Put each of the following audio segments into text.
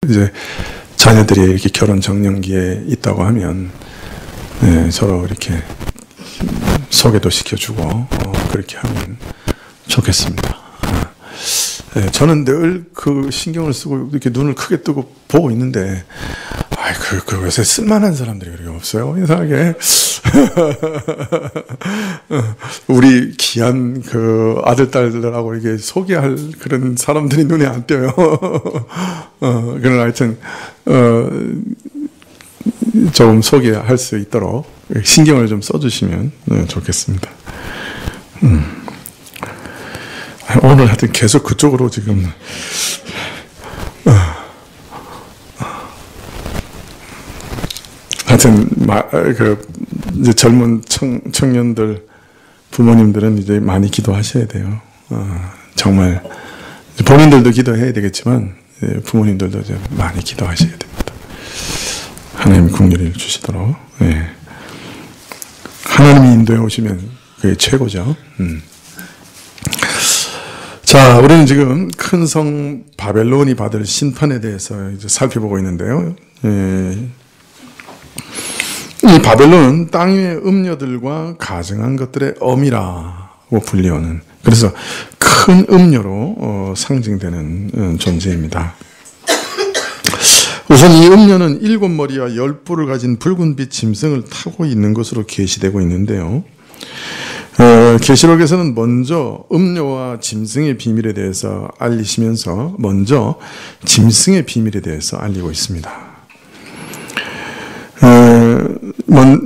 이제 자녀들이 이렇게 결혼 정년기에 있다고 하면 서로 이렇게 소개도 시켜주고 그렇게 하면 좋겠습니다. 저는 늘 그 신경을 쓰고 이렇게 눈을 크게 뜨고 보고 있는데, 그 요새 쓸만한 사람들이 그렇게 없어요. 이상하게. 우리 귀한 그 아들, 딸들하고 이게 소개할 그런 사람들이 눈에 안 띄어요. 그러나 하여튼, 조금 소개할 수 있도록 신경을 좀 써주시면 좋겠습니다. 오늘 하여튼 계속 그쪽으로 지금 하여튼 이제 젊은 청년들 부모님들은 이제 많이 기도하셔야 돼요. 정말 본인들도 기도해야 되겠지만 부모님들도 이제 많이 기도하셔야 됩니다. 하나님 긍휼을 주시도록. 하나님이 인도해 오시면 그게 최고죠. 자, 우리는 지금 큰 성 바벨론이 받을 심판에 대해서 이제 살펴보고 있는데요. 이 바벨론은 땅 위의 음료들과 가증한 것들의 어미라고 불리우는, 그래서 큰 음료로 상징되는 존재입니다. 우선 이 음료는 7머리와 10뿔을 가진 붉은빛 짐승을 타고 있는 것으로 계시되고 있는데요. 계시록에서는 먼저 음료와 짐승의 비밀에 대해서 알리시면서 먼저 짐승의 비밀에 대해서 알리고 있습니다.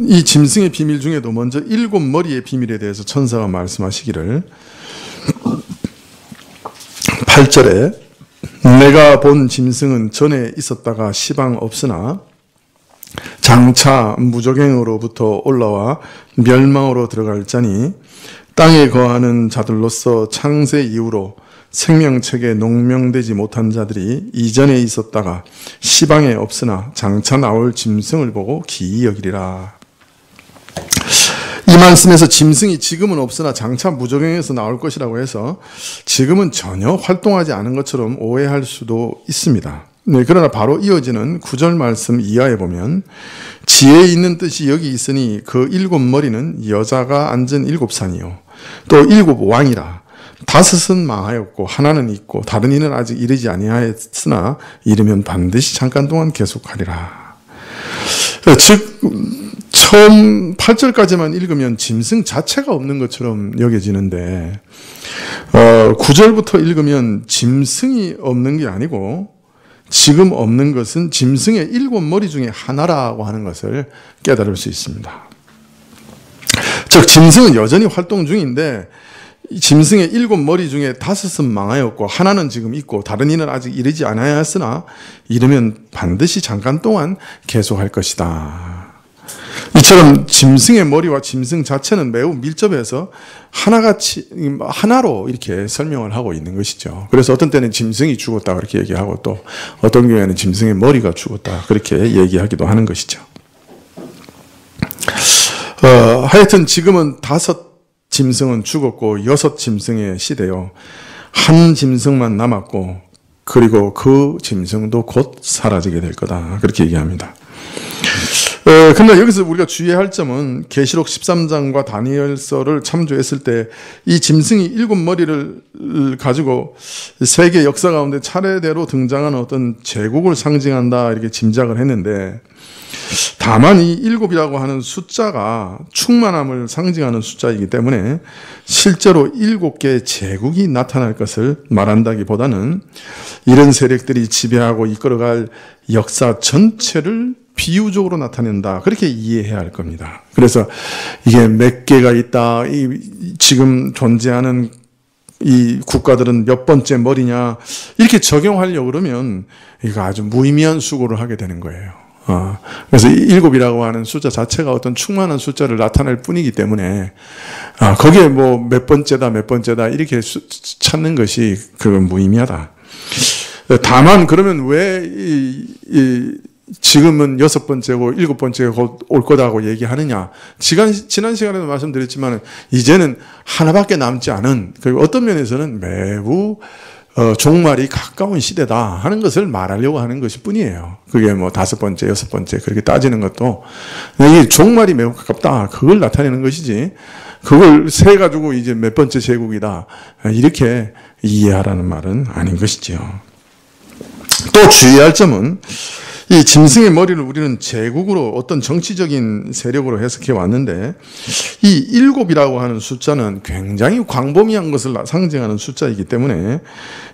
이 짐승의 비밀 중에도 먼저 7머리의 비밀에 대해서 천사가 말씀하시기를 8절에 내가 본 짐승은 전에 있었다가 시방 없으나 장차 무저갱으로부터 올라와 멸망으로 들어갈 자니 땅에 거하는 자들로서 창세 이후로 생명책에 농명되지 못한 자들이 이전에 있었다가 시방에 없으나 장차 나올 짐승을 보고 기이 여기리라. 이 말씀에서 짐승이 지금은 없으나 장차 무저갱에서 나올 것이라고 해서 지금은 전혀 활동하지 않은 것처럼 오해할 수도 있습니다. 그러나 바로 이어지는 9절 말씀 이하에 보면 지혜 있는 뜻이 여기 있으니 그 7머리는 여자가 앉은 7산이요 또 7왕이라. 5은 망하였고 하나는 있고 다른 이는 아직 이르지 아니하였으나 이르면 반드시 잠깐 동안 계속하리라. 즉 처음 8절까지만 읽으면 짐승 자체가 없는 것처럼 여겨지는데 9절부터 읽으면 짐승이 없는 게 아니고 지금 없는 것은 짐승의 7머리 중에 하나라고 하는 것을 깨달을 수 있습니다. 즉 짐승은 여전히 활동 중인데 짐승의 7머리 중에 5은 망하였고 하나는 지금 있고 다른 이는 아직 이르지 않아야했으나 이르면 반드시 잠깐 동안 계속할 것이다. 이처럼 짐승의 머리와 짐승 자체는 매우 밀접해서 하나로 이렇게 설명을 하고 있는 것이죠. 그래서 어떤 때는 짐승이 죽었다 그렇게 얘기하고 또 어떤 경우에는 짐승의 머리가 죽었다 그렇게 얘기하기도 하는 것이죠. 하여튼 지금은 5 짐승은 죽었고 6 짐승의 시대요. 한 짐승만 남았고 그리고 그 짐승도 곧 사라지게 될 거다. 그렇게 얘기합니다. 그러나 여기서 우리가 주의할 점은 계시록 13장과 다니엘서를 참조했을 때 이 짐승이 7머리를 가지고 세계 역사 가운데 차례대로 등장하는 어떤 제국을 상징한다 이렇게 짐작을 했는데 다만 이 7이라고 하는 숫자가 충만함을 상징하는 숫자이기 때문에 실제로 7개의 제국이 나타날 것을 말한다기보다는 이런 세력들이 지배하고 이끌어갈 역사 전체를 비유적으로 나타낸다. 그렇게 이해해야 할 겁니다. 그래서 이게 몇 개가 있다. 지금 존재하는 이 국가들은 몇 번째 머리냐. 이렇게 적용하려고 그러면 이거 아주 무의미한 수고를 하게 되는 거예요. 그래서 7이라고 하는 숫자 자체가 어떤 충만한 숫자를 나타낼 뿐이기 때문에 거기에 뭐 몇 번째다 이렇게 찾는 것이 그건 무의미하다. 다만 그러면 왜 지금은 6번째고 7번째가 곧 올 거다고 얘기하느냐. 지난 시간에도 말씀드렸지만 이제는 하나밖에 남지 않은, 그리고 어떤 면에서는 매우 종말이 가까운 시대다 하는 것을 말하려고 하는 것일 뿐이에요. 그게 뭐 5번째, 6번째 그렇게 따지는 것도 이 종말이 매우 가깝다 그걸 나타내는 것이지 그걸 세 가지고 이제 몇 번째 제국이다 이렇게 이해하라는 말은 아닌 것이지요. 또 주의할 점은 이 짐승의 머리를 우리는 제국으로 어떤 정치적인 세력으로 해석해 왔는데 이 7이라고 하는 숫자는 굉장히 광범위한 것을 상징하는 숫자이기 때문에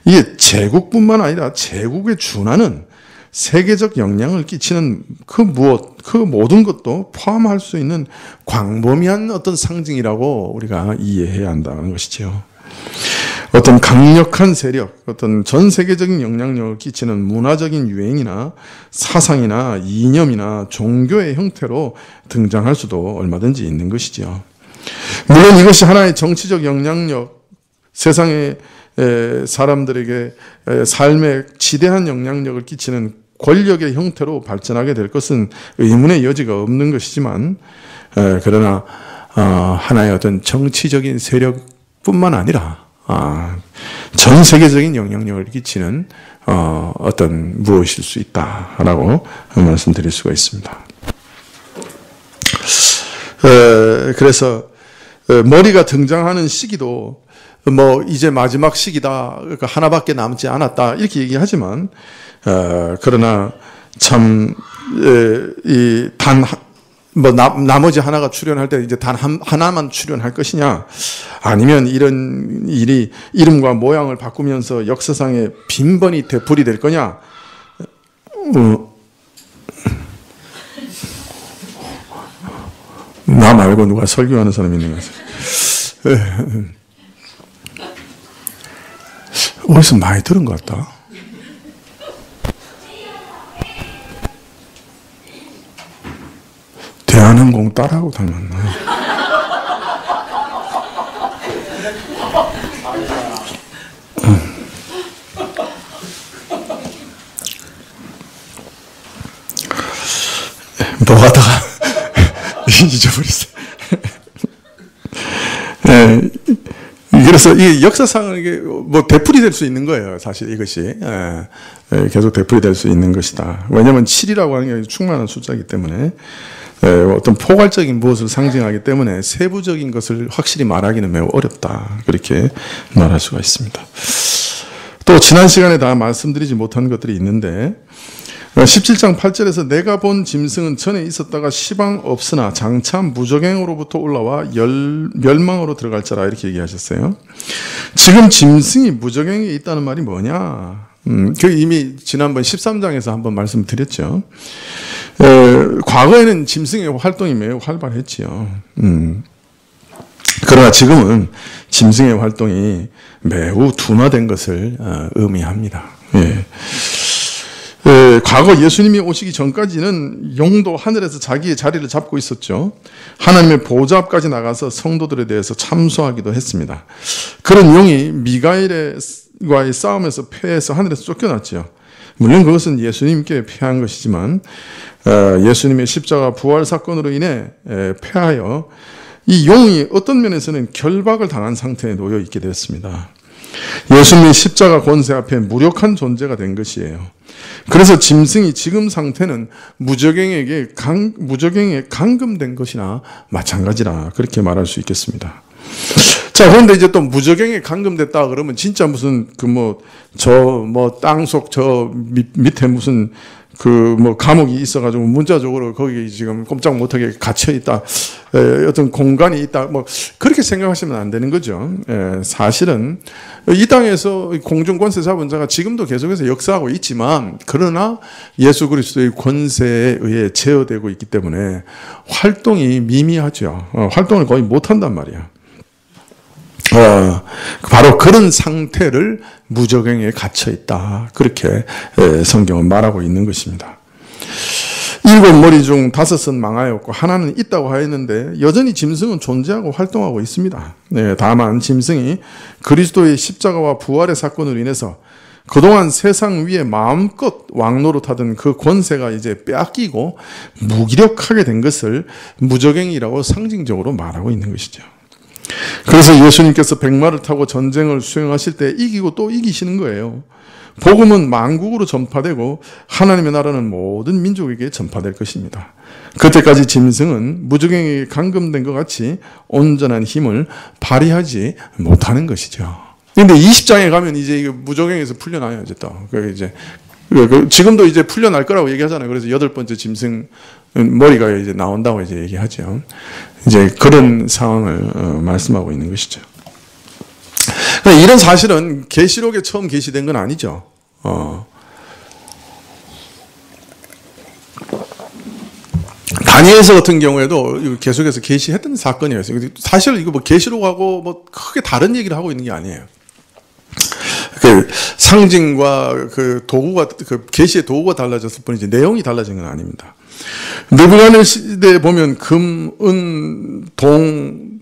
이게 제국뿐만 아니라 제국에 준하는 세계적 영향을 끼치는 그 모든 것도 포함할 수 있는 광범위한 어떤 상징이라고 우리가 이해해야 한다는 것이죠. 어떤 강력한 세력, 어떤 전 세계적인 영향력을 끼치는 문화적인 유행이나 사상이나 이념이나 종교의 형태로 등장할 수도 얼마든지 있는 것이죠. 물론 이것이 하나의 정치적 영향력, 세상의 사람들에게 삶에 지대한 영향력을 끼치는 권력의 형태로 발전하게 될 것은 의문의 여지가 없는 것이지만 그러나 하나의 어떤 정치적인 세력뿐만 아니라 전 세계적인 영향력을 끼치는 어떤 무엇일 수 있다라고 말씀드릴 수가 있습니다. 그래서 머리가 등장하는 시기도 뭐 이제 마지막 시기다, 그러니까 하나밖에 남지 않았다 이렇게 얘기하지만 그러나 참 나머지 하나가 출현할 때 이제 단 하나만 출현할 것이냐, 아니면 이런 일이 이름과 모양을 바꾸면서 역사상에 빈번히 되풀이 될 거냐? 나 말고 누가 설교하는 사람이 있는 것 같아요. 어디서 많이 들은 것 같다. 대한항공 딸하고 닮았나? 뭐 하다가 잊어버렸어요. 그래서 이 역사상은 이게 뭐 되풀이 될 수 있는 거예요. 사실 이것이 계속 되풀이 될 수 있는 것이다. 왜냐하면 7이라고 하는 게 충만한 숫자이기 때문에 어떤 포괄적인 무엇을 상징하기 때문에 세부적인 것을 확실히 말하기는 매우 어렵다. 그렇게 말할 수가 있습니다. 또 지난 시간에 다 말씀드리지 못한 것들이 있는데 17장 8절에서 내가 본 짐승은 전에 있었다가 시방 없으나 장차 무저갱으로부터 올라와 멸망으로 들어갈 자라 이렇게 얘기하셨어요. 지금 짐승이 무저갱에 있다는 말이 뭐냐? 그 이미 지난번 13장에서 한번 말씀드렸죠. 과거에는 짐승의 활동이 매우 활발했지요. 그러나 지금은 짐승의 활동이 매우 둔화된 것을 의미합니다. 과거 예수님이 오시기 전까지는 용도 하늘에서 자기의 자리를 잡고 있었죠. 하나님의 보좌 앞까지 나가서 성도들에 대해서 참소하기도 했습니다. 그런 용이 미가엘과의 싸움에서 패해서 하늘에서 쫓겨났죠. 물론 그것은 예수님께 패한 것이지만 예수님의 십자가 부활 사건으로 인해 패하여 이 용이 어떤 면에서는 결박을 당한 상태에 놓여 있게 되었습니다. 예수님의 십자가 권세 앞에 무력한 존재가 된 것이에요. 그래서 짐승이 지금 상태는 무저갱에 감금된 것이나 마찬가지라 그렇게 말할 수 있겠습니다. 자, 그런데 이제 또 무저갱에 감금됐다 그러면 진짜 무슨 땅속 저 밑에 무슨 감옥이 있어가지고 문자적으로 거기 지금 꼼짝 못하게 갇혀 있다, 어떤 공간이 있다, 그렇게 생각하시면 안 되는 거죠. 사실은 이 땅에서 공중 권세 잡은 자가 지금도 계속해서 역사하고 있지만, 그러나 예수 그리스도의 권세에 의해 제어되고 있기 때문에 활동이 미미하죠. 활동을 거의 못한단 말이야. 바로 그런 상태를 무저갱에 갇혀 있다. 그렇게 성경은 말하고 있는 것입니다. 7머리 중 5은 망하였고 하나는 있다고 하였는데 여전히 짐승은 존재하고 활동하고 있습니다. 다만 짐승이 그리스도의 십자가와 부활의 사건으로 인해서 그동안 세상 위에 마음껏 왕노릇하던 그 권세가 이제 빼앗기고 무기력하게 된 것을 무저갱이라고 상징적으로 말하고 있는 것이죠. 그래서 예수님께서 백마를 타고 전쟁을 수행하실 때 이기고 또 이기시는 거예요. 복음은 만국으로 전파되고 하나님의 나라는 모든 민족에게 전파될 것입니다. 그때까지 짐승은 무적행에게 감금된 것 같이 온전한 힘을 발휘하지 못하는 것이죠. 그런데 20장에 가면 이제 이거 무적행에서 풀려나요, 이제 또. 지금도 이제 풀려날 거라고 얘기하잖아요. 그래서 8번째 짐승 머리가 이제 나온다고 이제 얘기하죠. 이제 그런 상황을 말씀하고 있는 것이죠. 이런 사실은 계시록에 처음 계시된 건 아니죠. 다니엘서 같은 경우에도 계속해서 계시했던 사건이었어요. 사실 이거 뭐 계시록하고 뭐 크게 다른 얘기를 하고 있는 게 아니에요. 그 상징과 그 도구가, 그 계시의 도구가 달라졌을 뿐이지 내용이 달라진 건 아닙니다. 느부갓네살 시대에 보면 금, 은, 동,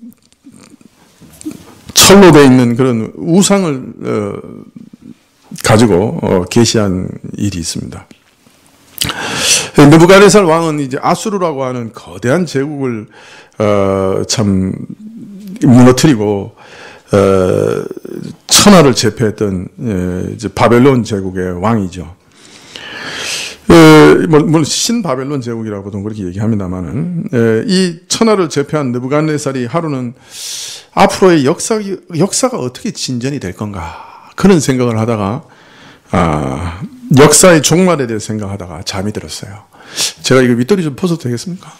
철로 되어 있는 그런 우상을 가지고 계시한 일이 있습니다. 느부갓네살 왕은 이제 아수르라고 하는 거대한 제국을 참 무너뜨리고 천하를 제패했던 이제 바벨론 제국의 왕이죠. 물론 신바벨론 제국이라고도 그렇게 얘기합니다만은 이 천하를 제패한 느부갓네살이 하루는 앞으로의 역사가 어떻게 진전이 될 건가 그런 생각을 하다가 역사의 종말에 대해 생각하다가 잠이 들었어요. 제가 이거 윗도리 좀 벗어도 되겠습니까?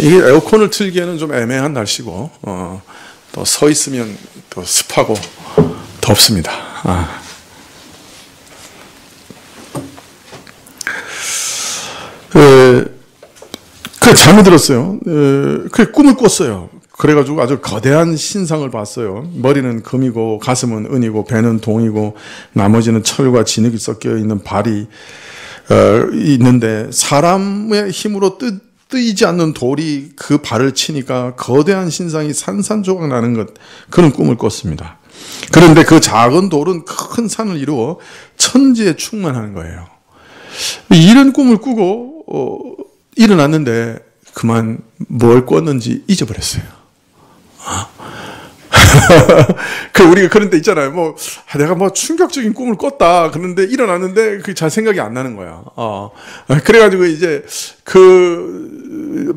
이게 에어컨을 틀기에는 좀 애매한 날씨고 또 서 있으면 또 습하고 덥습니다. 그 잠이 들었어요. 그 꿈을 꿨어요. 그래가지고 아주 거대한 신상을 봤어요. 머리는 금이고 가슴은 은이고 배는 동이고 나머지는 철과 진흙이 섞여 있는 발이 있는데 사람의 힘으로 뜨이지 않는 돌이 그 발을 치니까 거대한 신상이 산산조각 나는 것, 그런 꿈을 꿨습니다. 그런데 그 작은 돌은 큰 산을 이루어 천지에 충만하는 거예요. 이런 꿈을 꾸고 일어났는데 그만 뭘 꿨는지 잊어버렸어요. 우리가 그런 데 있잖아요. 내가 충격적인 꿈을 꿨다. 그런데 일어났는데 그게 잘 생각이 안 나는 거야. 그래가지고 이제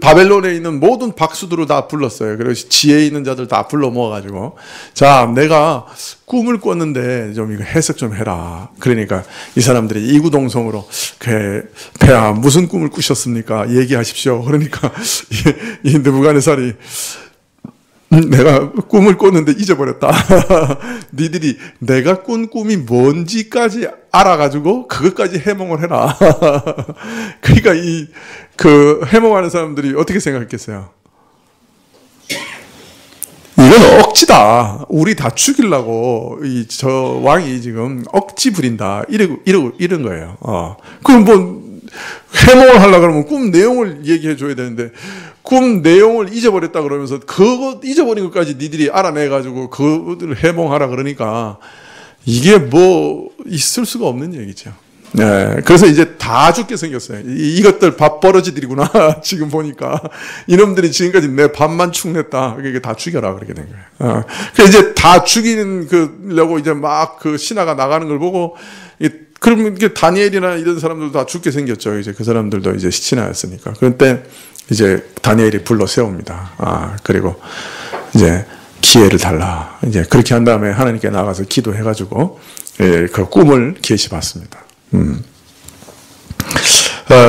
바벨론에 있는 모든 박수들을 다 불렀어요. 그래서 지혜 있는 자들 다 불러 모아가지고, 자, 내가 꿈을 꿨는데 좀 이거 해석 좀 해라. 그러니까 이 사람들이 이구동성으로, 폐하, 무슨 꿈을 꾸셨습니까? 얘기하십시오. 그러니까 이 느부갓네살이 내가 꿈을 꿨는데 잊어버렸다. 니들이 내가 꾼 꿈이 뭔지까지 알아가지고 그것까지 해몽을 해라. 그러니까 해몽하는 사람들이 어떻게 생각했겠어요? 이건 억지다. 우리 다 죽이려고 저 왕이 지금 억지 부린다. 이런 거예요. 그럼 해몽을 하려고 그러면 꿈 내용을 얘기해 줘야 되는데, 꿈 내용을 잊어버렸다 그러면서 그거 잊어버린 것까지 니들이 알아내가지고 그거를 해몽하라 그러니까 이게 있을 수가 없는 얘기죠. 네, 그래서 이제 다 죽게 생겼어요. 이것들 밥버러지들이구나. 지금 보니까 이놈들이 지금까지 내 밥만 축냈다. 그러니까 다 죽여라 그렇게 된 거예요. 그래서 이제 다 죽이려고 이제 막 신하가 나가는 걸 보고, 그러면 다니엘이나 이런 사람들도 다 죽게 생겼죠. 이제 그 사람들도 이제 신하였으니까. 그때 이제 다니엘이 불러 세웁니다. 그리고 이제 기회를 달라. 이제 그렇게 한 다음에 하나님께 나가서 기도해가지고 그 꿈을 계시받습니다.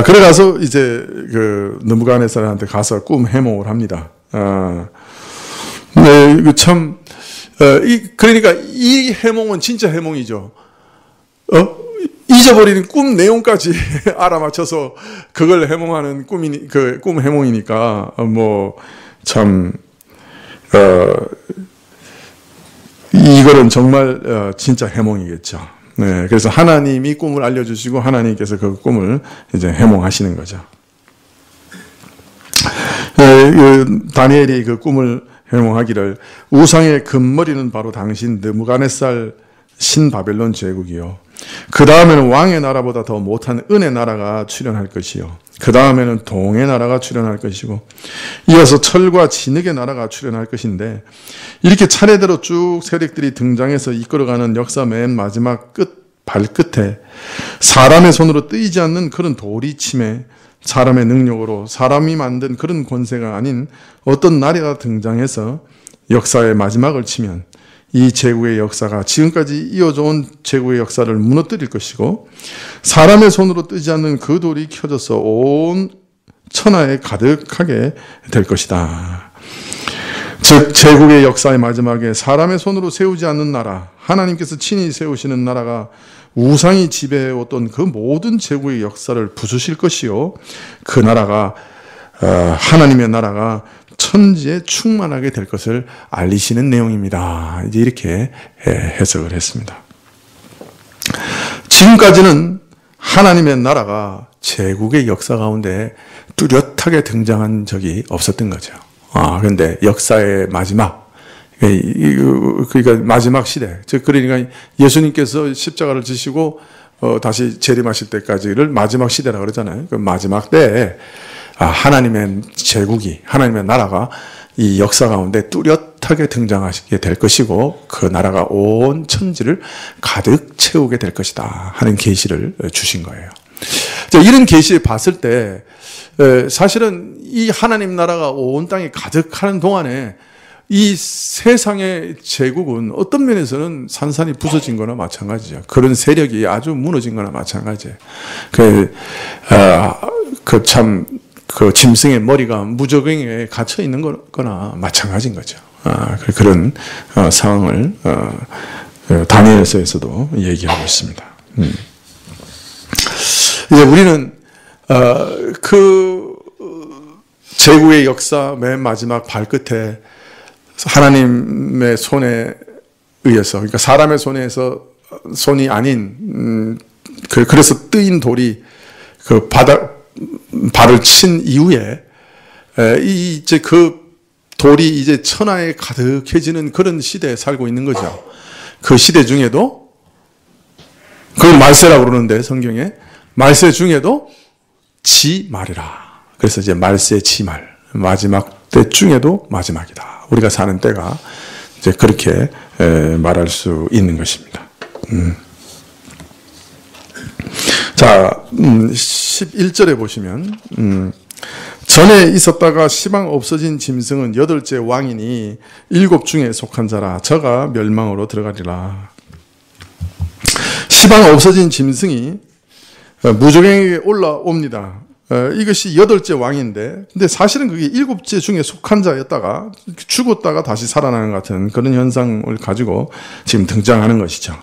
그래가서 이제 느부갓네살한테 가서 꿈 해몽을 합니다. 네, 참, 그러니까 이 해몽은 진짜 해몽이죠. 잊어버린 꿈 내용까지 알아맞혀서 그걸 해몽하는 꿈 해몽이니까, 참, 이거는 정말, 진짜 해몽이겠죠. 네. 그래서 하나님이 꿈을 알려주시고 하나님께서 그 꿈을 이제 해몽하시는 거죠. 다니엘이 그 꿈을 해몽하기를, 우상의 금머리는 바로 당신 느부갓네살 신바벨론 제국이요. 그 다음에는 왕의 나라보다 더 못한 은의 나라가 출현할 것이요. 그 다음에는 동의 나라가 출현할 것이고 이어서 철과 진흙의 나라가 출현할 것인데 이렇게 차례대로 쭉 세력들이 등장해서 이끌어가는 역사 맨 마지막 발끝에 사람의 손으로 뜨이지 않는 그런 돌이 침해, 사람의 능력으로 사람이 만든 그런 권세가 아닌 어떤 나라가 등장해서 역사의 마지막을 치면 이 제국의 역사가 지금까지 이어져 온 제국의 역사를 무너뜨릴 것이고 사람의 손으로 뜨지 않는 그 돌이 켜져서 온 천하에 가득하게 될 것이다. 즉 제국의 역사의 마지막에 사람의 손으로 세우지 않는 나라, 하나님께서 친히 세우시는 나라가 우상이 지배해왔던 그 모든 제국의 역사를 부수실 것이요 그 나라가 하나님의 나라가 천지에 충만하게 될 것을 알리시는 내용입니다. 이제 이렇게 해석을 했습니다. 지금까지는 하나님의 나라가 제국의 역사 가운데 뚜렷하게 등장한 적이 없었던 거죠. 그런데 역사의 마지막, 그러니까 마지막 시대, 즉 그러니까 예수님께서 십자가를 지시고 다시 재림하실 때까지를 마지막 시대라고 그러잖아요. 그 마지막 때에 하나님의 제국이, 하나님의 나라가 이 역사 가운데 뚜렷하게 등장하게 될 것이고 그 나라가 온 천지를 가득 채우게 될 것이다 하는 계시를 주신 거예요. 이런 계시를 봤을 때 사실은 이 하나님 나라가 온 땅에 가득하는 동안에 이 세상의 제국은 어떤 면에서는 산산이 부서진 거나 마찬가지죠. 그런 세력이 아주 무너진 거나 마찬가지예요. 그 짐승의 머리가 무저갱에 갇혀 있는 거나 마찬가지인 거죠. 그런 상황을 다니엘서에서도 얘기하고 있습니다. 이제 우리는 그 제국의 역사 맨 마지막 발끝에 하나님의 손에 의해서, 그러니까 사람의 손이 아닌 그래서 뜨인 돌이 그 발을 친 이후에 이제 그 돌이 이제 천하에 가득해지는 그런 시대에 살고 있는 거죠. 그 시대 중에도 그걸 말세라고 그러는데 성경에 말세 중에도 지말이라. 그래서 이제 말세 지말, 마지막 때 중에도 마지막이다. 우리가 사는 때가 이제 그렇게 말할 수 있는 것입니다. 자, 11절에 보시면 전에 있었다가 시방 없어진 짐승은 8째 왕이니 7 중에 속한 자라. 저가 멸망으로 들어가리라. 시방 없어진 짐승이 무저갱에게 올라옵니다. 이것이 8째 왕인데, 근데 사실은 그게 7째 중에 속한 자였다가 죽었다가 다시 살아나는 것 같은 그런 현상을 가지고 지금 등장하는 것이죠.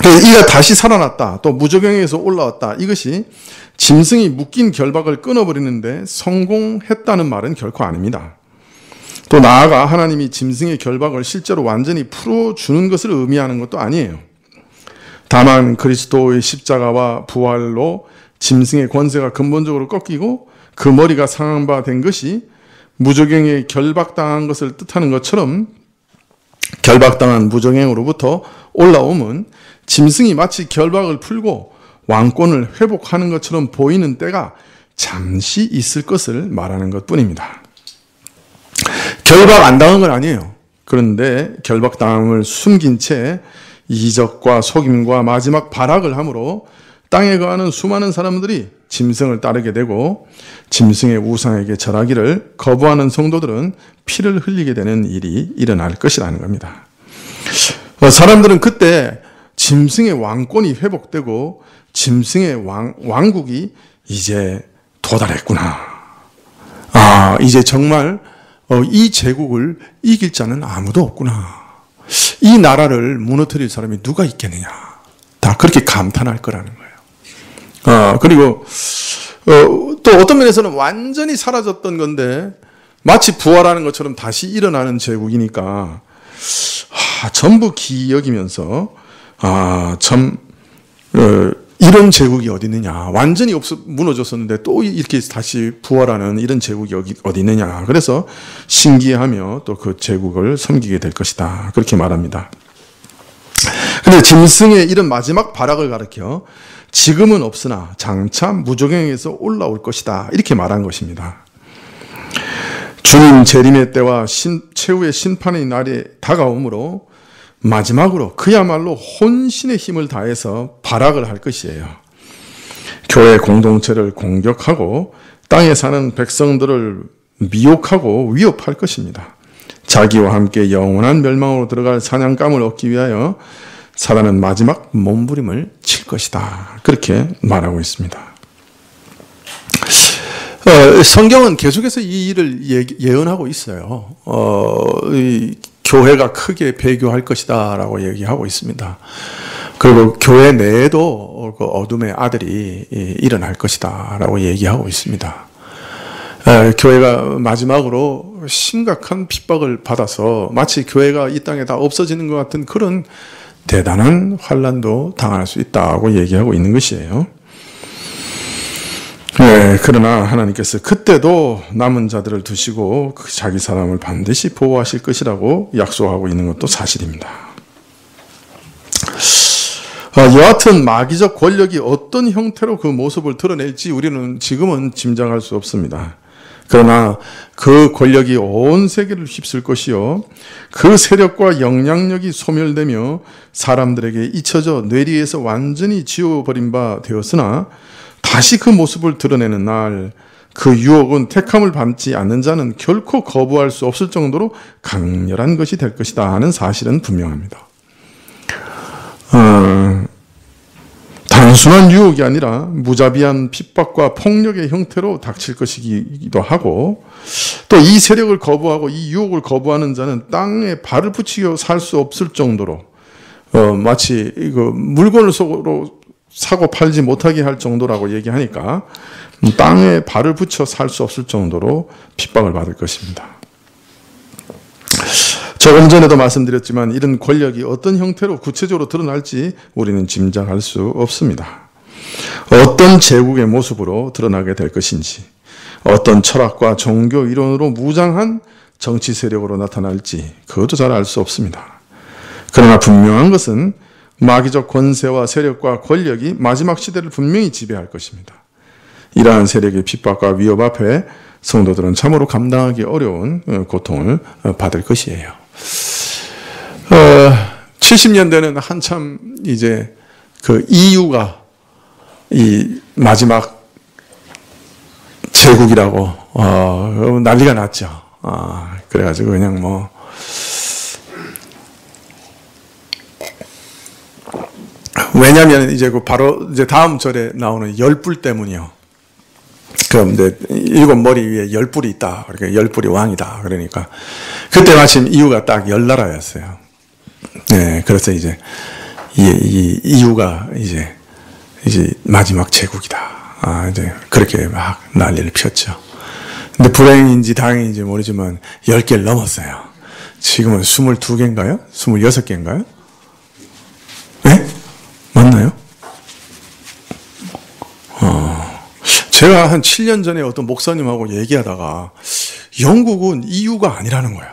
이가 다시 살아났다, 또 무저갱에서 올라왔다. 이것이 짐승이 묶인 결박을 끊어버리는데 성공했다는 말은 결코 아닙니다. 또 나아가 하나님이 짐승의 결박을 실제로 완전히 풀어주는 것을 의미하는 것도 아니에요. 다만 그리스도의 십자가와 부활로 짐승의 권세가 근본적으로 꺾이고 그 머리가 상한 바 된 것이 무저갱에 결박당한 것을 뜻하는 것처럼 결박당한 무저갱으로부터 올라옴은 짐승이 마치 결박을 풀고 왕권을 회복하는 것처럼 보이는 때가 잠시 있을 것을 말하는 것뿐입니다. 결박 안 당한 건 아니에요. 그런데 결박당함을 숨긴 채 이적과 속임과 마지막 발악을 함으로 땅에 거하는 수많은 사람들이 짐승을 따르게 되고 짐승의 우상에게 절하기를 거부하는 성도들은 피를 흘리게 되는 일이 일어날 것이라는 겁니다. 사람들은 그때 짐승의 왕권이 회복되고 짐승의 왕국이 이제 도달했구나. 이제 정말 이 제국을 이길 자는 아무도 없구나. 이 나라를 무너뜨릴 사람이 누가 있겠느냐. 다 그렇게 감탄할 거라는 거예요. 그리고 또 어떤 면에서는 완전히 사라졌던 건데 마치 부활하는 것처럼 다시 일어나는 제국이니까 전부 기이 여기면서 이런 제국이 어디 있느냐. 완전히 무너졌었는데 또 이렇게 다시 부활하는 이런 제국이 어디 있느냐. 그래서 신기해하며 또 그 제국을 섬기게 될 것이다. 그렇게 말합니다. 근데 짐승의 이런 마지막 발악을 가리켜 지금은 없으나 장차 무조갱에서 올라올 것이다. 이렇게 말한 것입니다. 주님 재림의 때와 최후의 심판의 날이 다가오므로 마지막으로 그야말로 혼신의 힘을 다해서 발악을 할 것이에요. 교회 공동체를 공격하고 땅에 사는 백성들을 미혹하고 위협할 것입니다. 자기와 함께 영원한 멸망으로 들어갈 사냥감을 얻기 위하여 사단은 마지막 몸부림을 칠 것이다. 그렇게 말하고 있습니다. 성경은 계속해서 이 일을 예언하고 있어요. 이 교회가 크게 배교할 것이다 라고 얘기하고 있습니다. 그리고 교회 내에도 그 어둠의 아들이 일어날 것이다 라고 얘기하고 있습니다. 교회가 마지막으로 심각한 핍박을 받아서 마치 교회가 이 땅에 다 없어지는 것 같은 그런 대단한 환난도 당할 수 있다고 얘기하고 있는 것이에요. 그러나 하나님께서 그때도 남은 자들을 두시고 자기 사람을 반드시 보호하실 것이라고 약속하고 있는 것도 사실입니다. 여하튼 마귀적 권력이 어떤 형태로 그 모습을 드러낼지 우리는 지금은 짐작할 수 없습니다. 그러나 그 권력이 온 세계를 휩쓸 것이요 그 세력과 영향력이 소멸되며 사람들에게 잊혀져 뇌리에서 완전히 지워버린 바 되었으나 다시 그 모습을 드러내는 날 그 유혹은 택함을 받지 않는 자는 결코 거부할 수 없을 정도로 강렬한 것이 될 것이다 하는 사실은 분명합니다. 단순한 유혹이 아니라 무자비한 핍박과 폭력의 형태로 닥칠 것이기도 하고 또 이 세력을 거부하고 이 유혹을 거부하는 자는 땅에 발을 붙이고 살 수 없을 정도로 마치 물건을 서로 사고 팔지 못하게 할 정도라고 얘기하니까 땅에 발을 붙여 살 수 없을 정도로 핍박을 받을 것입니다. 조금 전에도 말씀드렸지만 이런 권력이 어떤 형태로 구체적으로 드러날지 우리는 짐작할 수 없습니다. 어떤 제국의 모습으로 드러나게 될 것인지, 어떤 철학과 종교 이론으로 무장한 정치 세력으로 나타날지 그것도 잘 알 수 없습니다. 그러나 분명한 것은 마귀적 권세와 세력과 권력이 마지막 시대를 분명히 지배할 것입니다. 이러한 세력의 핍박과 위협 앞에 성도들은 참으로 감당하기 어려운 고통을 받을 것이에요. 70년대는 한참 이제 그 EU가 이 마지막 제국이라고 난리가 났죠. 그래가지고 그냥 뭐 왜냐하면 이제 바로 이제 다음 절에 나오는 열불 때문이요. 그럼 이제 일곱 머리 위에 열불이 있다. 그러니까 열불이 왕이다. 그러니까 그때 마침 이유가 딱 열나라였어요. 네, 그래서 이제 이 이유가 이제 마지막 제국이다. 이제 그렇게 막 난리를 폈죠. 근데 불행인지 다행인지 모르지만 10개를 넘었어요. 지금은 22개인가요? 26개인가요? 네? 맞나요? 제가 한 7년 전에 어떤 목사님하고 얘기하다가 영국은 EU가 아니라는 거예요.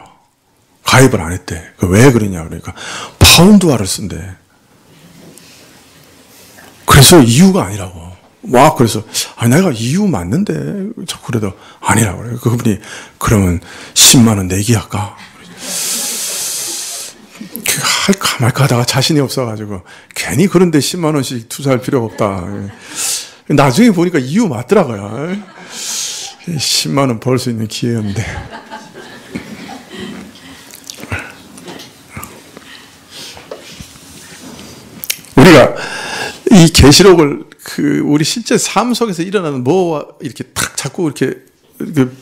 가입을 안 했대. 왜 그러냐 그러니까 파운드화를 쓴대. 그래서 EU가 아니라고. 막 그래서 내가 EU 맞는데 자꾸 그래도 아니라고 그래요. 그분이 그러면 10만 원 내기 할까? 할까 말까 하다가 자신이 없어가지고 괜히 그런데 10만 원씩 투자할 필요가 없다. 나중에 보니까 EU 맞더라고요. 10만 원 벌 수 있는 기회였는데. 우리가 이 계시록을 우리 실제 삶 속에서 일어나는 뭐와 이렇게 탁 자꾸 이렇게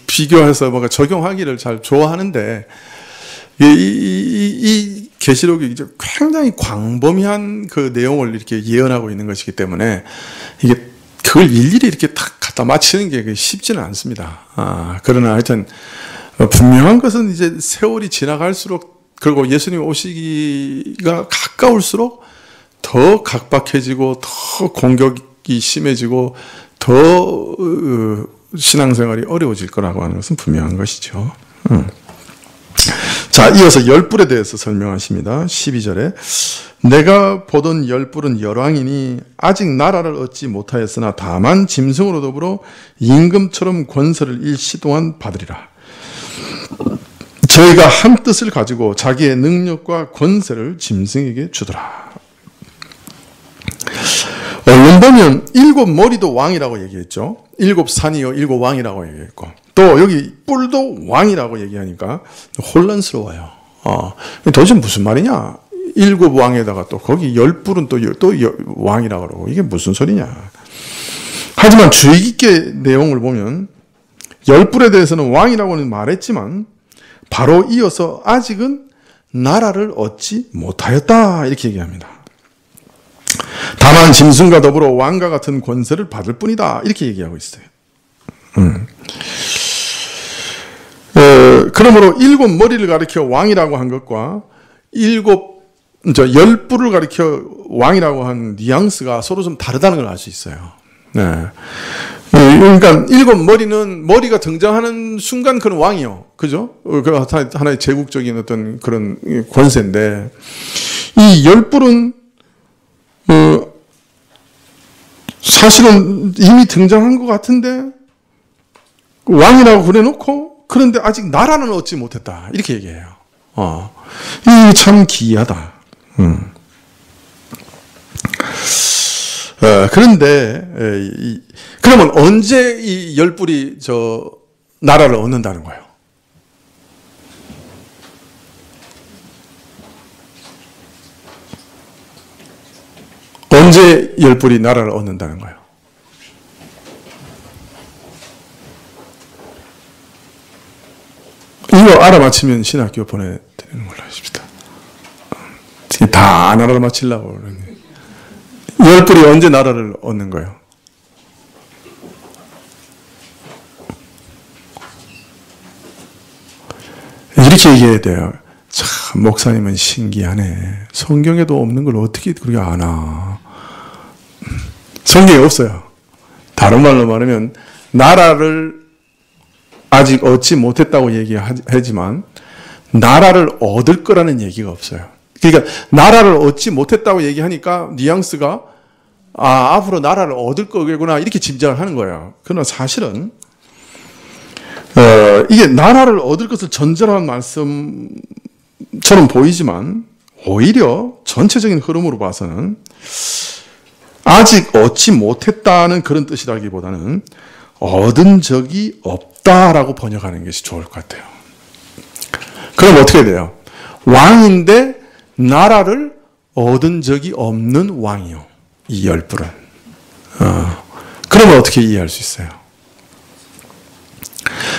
비교해서 뭔가 적용하기를 잘 좋아하는데 이 계시록이 이제 굉장히 광범위한 그 내용을 이렇게 예언하고 있는 것이기 때문에 이게 그걸 일일이 이렇게 탁 갖다 맞히는 게 쉽지는 않습니다. 그러나 하여튼 분명한 것은 이제 세월이 지나갈수록 그리고 예수님 오시기가 가까울수록 더 각박해지고 더 공격이 심해지고 더 신앙생활이 어려워질 거라고 하는 것은 분명한 것이죠. 자, 이어서 열불에 대해서 설명하십니다. 12절에 내가 보던 열불은 열왕이니 아직 나라를 얻지 못하였으나 다만 짐승으로 더불어 임금처럼 권세를 일시 동안 받으리라. 저희가 한 뜻을 가지고 자기의 능력과 권세를 짐승에게 주더라. 얼른 보면 일곱 머리도 왕이라고 얘기했죠. 일곱 산이요 일곱 왕이라고 얘기했고, 또 여기 뿔도 왕이라고 얘기하니까 혼란스러워요. 도대체 무슨 말이냐? 일곱 왕에다가 또 거기 열 뿔은 또 왕이라고 그러고 이게 무슨 소리냐? 하지만 주의 깊게 내용을 보면 열 뿔에 대해서는 왕이라고는 말했지만 바로 이어서 아직은 나라를 얻지 못하였다 이렇게 얘기합니다. 다만 짐승과 더불어 왕과 같은 권세를 받을 뿐이다 이렇게 얘기하고 있어요. 그러므로 일곱 머리를 가리켜 왕이라고 한 것과 열 뿔을 가리켜 왕이라고 한 뉘앙스가 서로 좀 다르다는 걸 알 수 있어요. 네. 그러니까 일곱 머리는 머리가 등장하는 순간 그는 왕이요. 그죠? 그 하나의 제국적인 어떤 그런 권세인데, 이 열 뿔은 사실은 이미 등장한 것 같은데 왕이라고 그래놓고 그런데 아직 나라는 얻지 못했다 이렇게 얘기해요. 이게 참 기이하다. 그런데 그러면 언제 이 열뿔이 나라를 얻는다는 거예요? 언제 열뿔이 나라를 얻는다는 거예요? 이거 알아맞히면 신학교 보내드리는 걸로 하십시다. 다 안 알아맞히려고 그러네. 열뿔이 언제 나라를 얻는 거예요? 이렇게 얘기해야 돼요. 참, 목사님은 신기하네. 성경에도 없는 걸 어떻게 그렇게 아나. 성경에 없어요. 다른 말로 말하면 나라를 아직 얻지 못했다고 얘기하지만 나라를 얻을 거라는 얘기가 없어요. 그러니까 나라를 얻지 못했다고 얘기하니까 뉘앙스가 앞으로 나라를 얻을 거구나 이렇게 짐작을 하는 거예요. 그러나 사실은 이게 나라를 얻을 것을 전제로한 말씀처럼 보이지만 오히려 전체적인 흐름으로 봐서는 아직 얻지 못했다는 그런 뜻이라기보다는 얻은 적이 없다라고 번역하는 것이 좋을 것 같아요. 그럼 어떻게 돼요? 왕인데 나라를 얻은 적이 없는 왕이요. 이 열뿔은. 그러면 어떻게 이해할 수 있어요?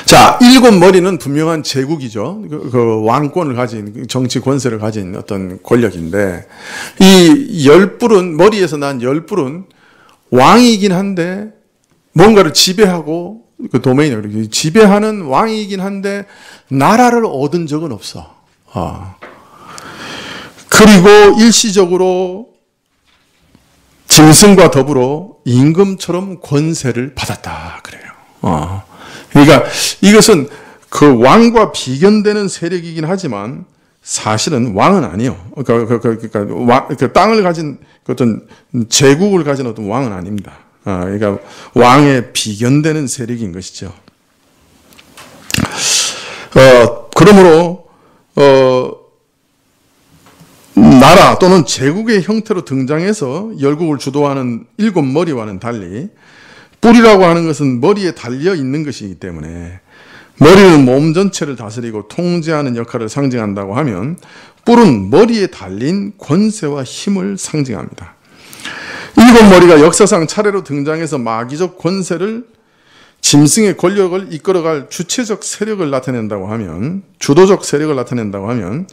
자, 일곱 머리는 분명한 제국이죠. 그 왕권을 가진, 정치 권세를 가진 어떤 권력인데, 이 열뿔은, 머리에서 난 열뿔은 왕이긴 한데, 뭔가를 지배하고, 그 도메인을 지배하는 왕이긴 한데, 나라를 얻은 적은 없어. 그리고 일시적으로 짐승과 더불어 임금처럼 권세를 받았다. 그래요. 그러니까 이것은 그 왕과 비견되는 세력이긴 하지만 사실은 왕은 아니요. 그러니까 땅을 가진 어떤 제국을 가진 어떤 왕은 아닙니다. 그러니까 왕에 비견되는 세력인 것이죠. 그러므로 나라 또는 제국의 형태로 등장해서 열국을 주도하는 일곱 머리와는 달리 뿔이라고 하는 것은 머리에 달려 있는 것이기 때문에 머리는 몸 전체를 다스리고 통제하는 역할을 상징한다고 하면 뿔은 머리에 달린 권세와 힘을 상징합니다. 일곱 머리가 역사상 차례로 등장해서 마귀적 권세를 짐승의 권력을 이끌어갈 주체적 세력을 나타낸다고 하면, 주도적 세력을 나타낸다고 하면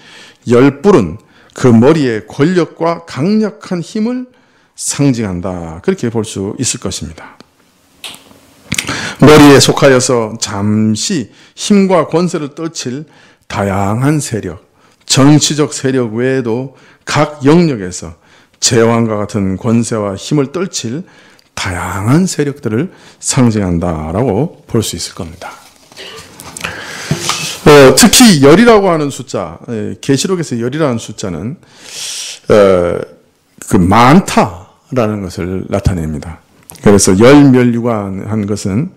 열 뿔은 그 머리의 권력과 강력한 힘을 상징한다. 그렇게 볼 수 있을 것입니다. 머리에 속하여서 잠시 힘과 권세를 떨칠 다양한 세력, 정치적 세력 외에도 각 영역에서 제왕과 같은 권세와 힘을 떨칠 다양한 세력들을 상징한다라고 볼 수 있을 겁니다. 특히 열이라고 하는 숫자, 계시록에서 열이라는 숫자는 그 많다라는 것을 나타냅니다. 그래서 열멸류관 한 것은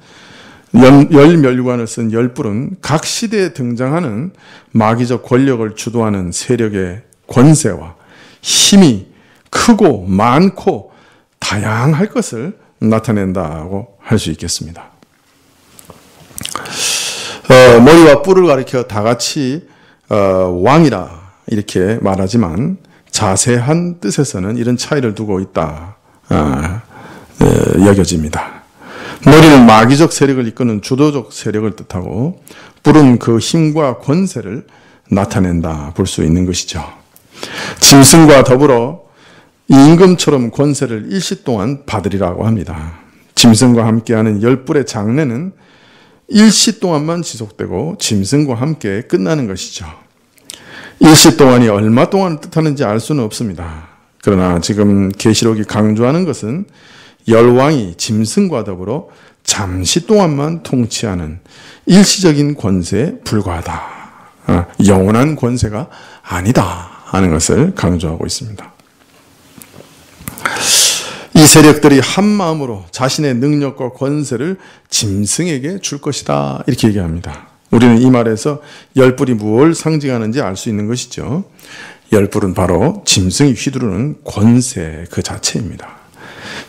열멸류관을 쓴 열뿔은 각 시대에 등장하는 마귀적 권력을 주도하는 세력의 권세와 힘이 크고 많고 다양할 것을 나타낸다고 할 수 있겠습니다. 머리와 뿔을 가리켜 다 같이 왕이라 이렇게 말하지만 자세한 뜻에서는 이런 차이를 두고 있다 여겨집니다. 머리는 마귀적 세력을 이끄는 주도적 세력을 뜻하고 뿔은 그 힘과 권세를 나타낸다 볼 수 있는 것이죠. 짐승과 더불어 임금처럼 권세를 일시 동안 받으리라고 합니다. 짐승과 함께하는 열뿔의 장래는 일시 동안만 지속되고 짐승과 함께 끝나는 것이죠. 일시 동안이 얼마 동안을 뜻하는지 알 수는 없습니다. 그러나 지금 계시록이 강조하는 것은 열왕이 짐승과 더불어 잠시 동안만 통치하는 일시적인 권세에 불과하다. 영원한 권세가 아니다 하는 것을 강조하고 있습니다. 이 세력들이 한 마음으로 자신의 능력과 권세를 짐승에게 줄 것이다 이렇게 얘기합니다. 우리는 이 말에서 열뿔이 무엇을 상징하는지 알 수 있는 것이죠. 열뿔은 바로 짐승이 휘두르는 권세 그 자체입니다.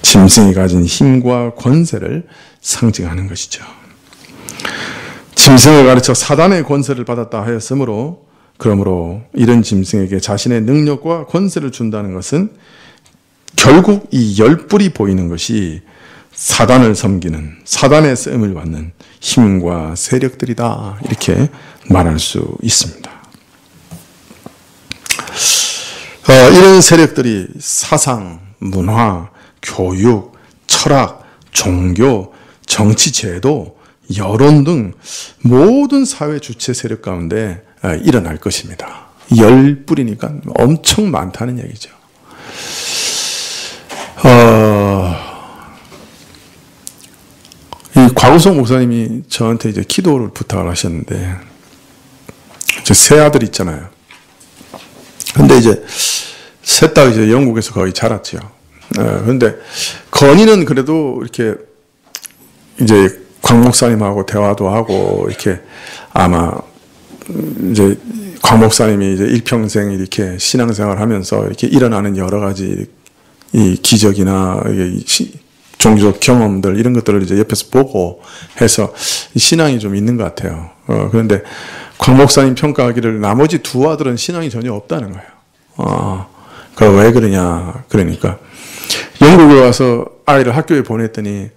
짐승이 가진 힘과 권세를 상징하는 것이죠. 짐승을 가르쳐 사단의 권세를 받았다 하였으므로 그러므로 이런 짐승에게 자신의 능력과 권세를 준다는 것은 결국 이 열뿔이 보이는 것이 사단을 섬기는 사단의 쓰임을 받는 힘과 세력들이다 이렇게 말할 수 있습니다. 이런 세력들이 사상, 문화, 교육, 철학, 종교, 정치 제도, 여론 등 모든 사회 주체 세력 가운데 일어날 것입니다. 열뿔이니까 엄청 많다는 얘기죠. 이 곽우성 목사님이 저한테 이제 기도를 부탁을 하셨는데, 제 세 아들 있잖아요. 근데 이제 셋 다 이제 영국에서 거의 자랐죠. 그런데 건이는 그래도 이렇게 이제 곽 목사님하고 대화도 하고 이렇게 아마 이제 곽 목사님이 이제 일평생 이렇게 신앙생활 하면서 이렇게 일어나는 여러 가지 이 기적이나 종교적 경험들 이런 것들을 이제 옆에서 보고 해서 신앙이 좀 있는 것 같아요. 그런데 곽 목사님 평가하기를 나머지 두 아들은 신앙이 전혀 없다는 거예요. 그럼 왜 그러냐? 그러니까 영국에 와서 아이를 학교에 보냈더니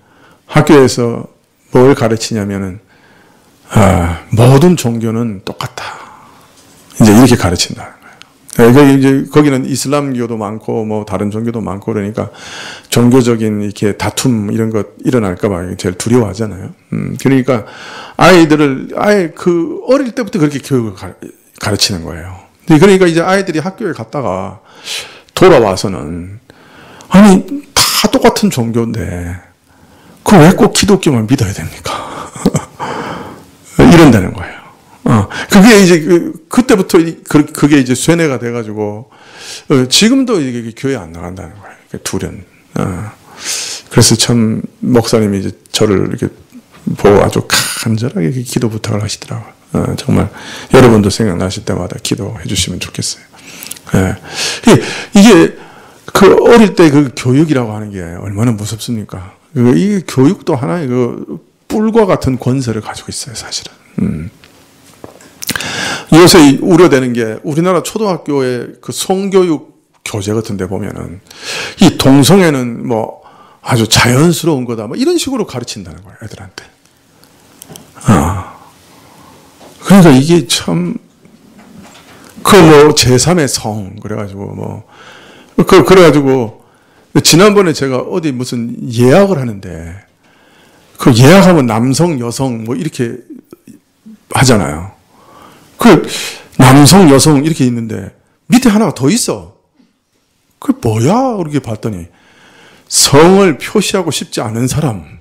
학교에서 뭘 가르치냐면은 모든 종교는 똑같다. 이제 이렇게 가르친다는 거예요. 이제 거기는 이슬람교도 많고 뭐 다른 종교도 많고 그러니까 종교적인 이렇게 다툼 이런 것 일어날까봐 제일 두려워하잖아요. 그러니까 아이들을 아예 그 어릴 때부터 그렇게 교육을 가르치는 거예요. 그러니까 이제 아이들이 학교에 갔다가 돌아와서는 아니 다 똑같은 종교인데 그 왜 꼭 기독교만 믿어야 됩니까? 이런다는 거예요. 그게 이제 그때부터 그게 이제 쇠뇌가 돼가지고 지금도 이게 교회 안 나간다는 거예요. 둘은. 그래서 참 목사님이 이제 저를 이렇게 보고 아주 간절하게 기도 부탁을 하시더라고요. 정말 여러분도 생각나실 때마다 기도해 주시면 좋겠어요. 이게 그 어릴 때 그 교육이라고 하는 게 얼마나 무섭습니까? 이 교육도 하나의 그 뿔과 같은 권세를 가지고 있어요, 사실은. 요새 우려되는 게 우리나라 초등학교의 그 성교육 교재 같은 데 보면은 이 동성애는 뭐 아주 자연스러운 거다, 뭐 이런 식으로 가르친다는 거예요, 애들한테. 그러니까 이게 참, 그 뭐 제3의 성, 그래가지고 그래가지고 지난번에 제가 어디 무슨 예약을 하는데 그 예약하면 남성, 여성 뭐 이렇게 하잖아요. 그 남성, 여성 이렇게 있는데 밑에 하나가 더 있어. 그게 뭐야? 이렇게 봤더니 성을 표시하고 싶지 않은 사람.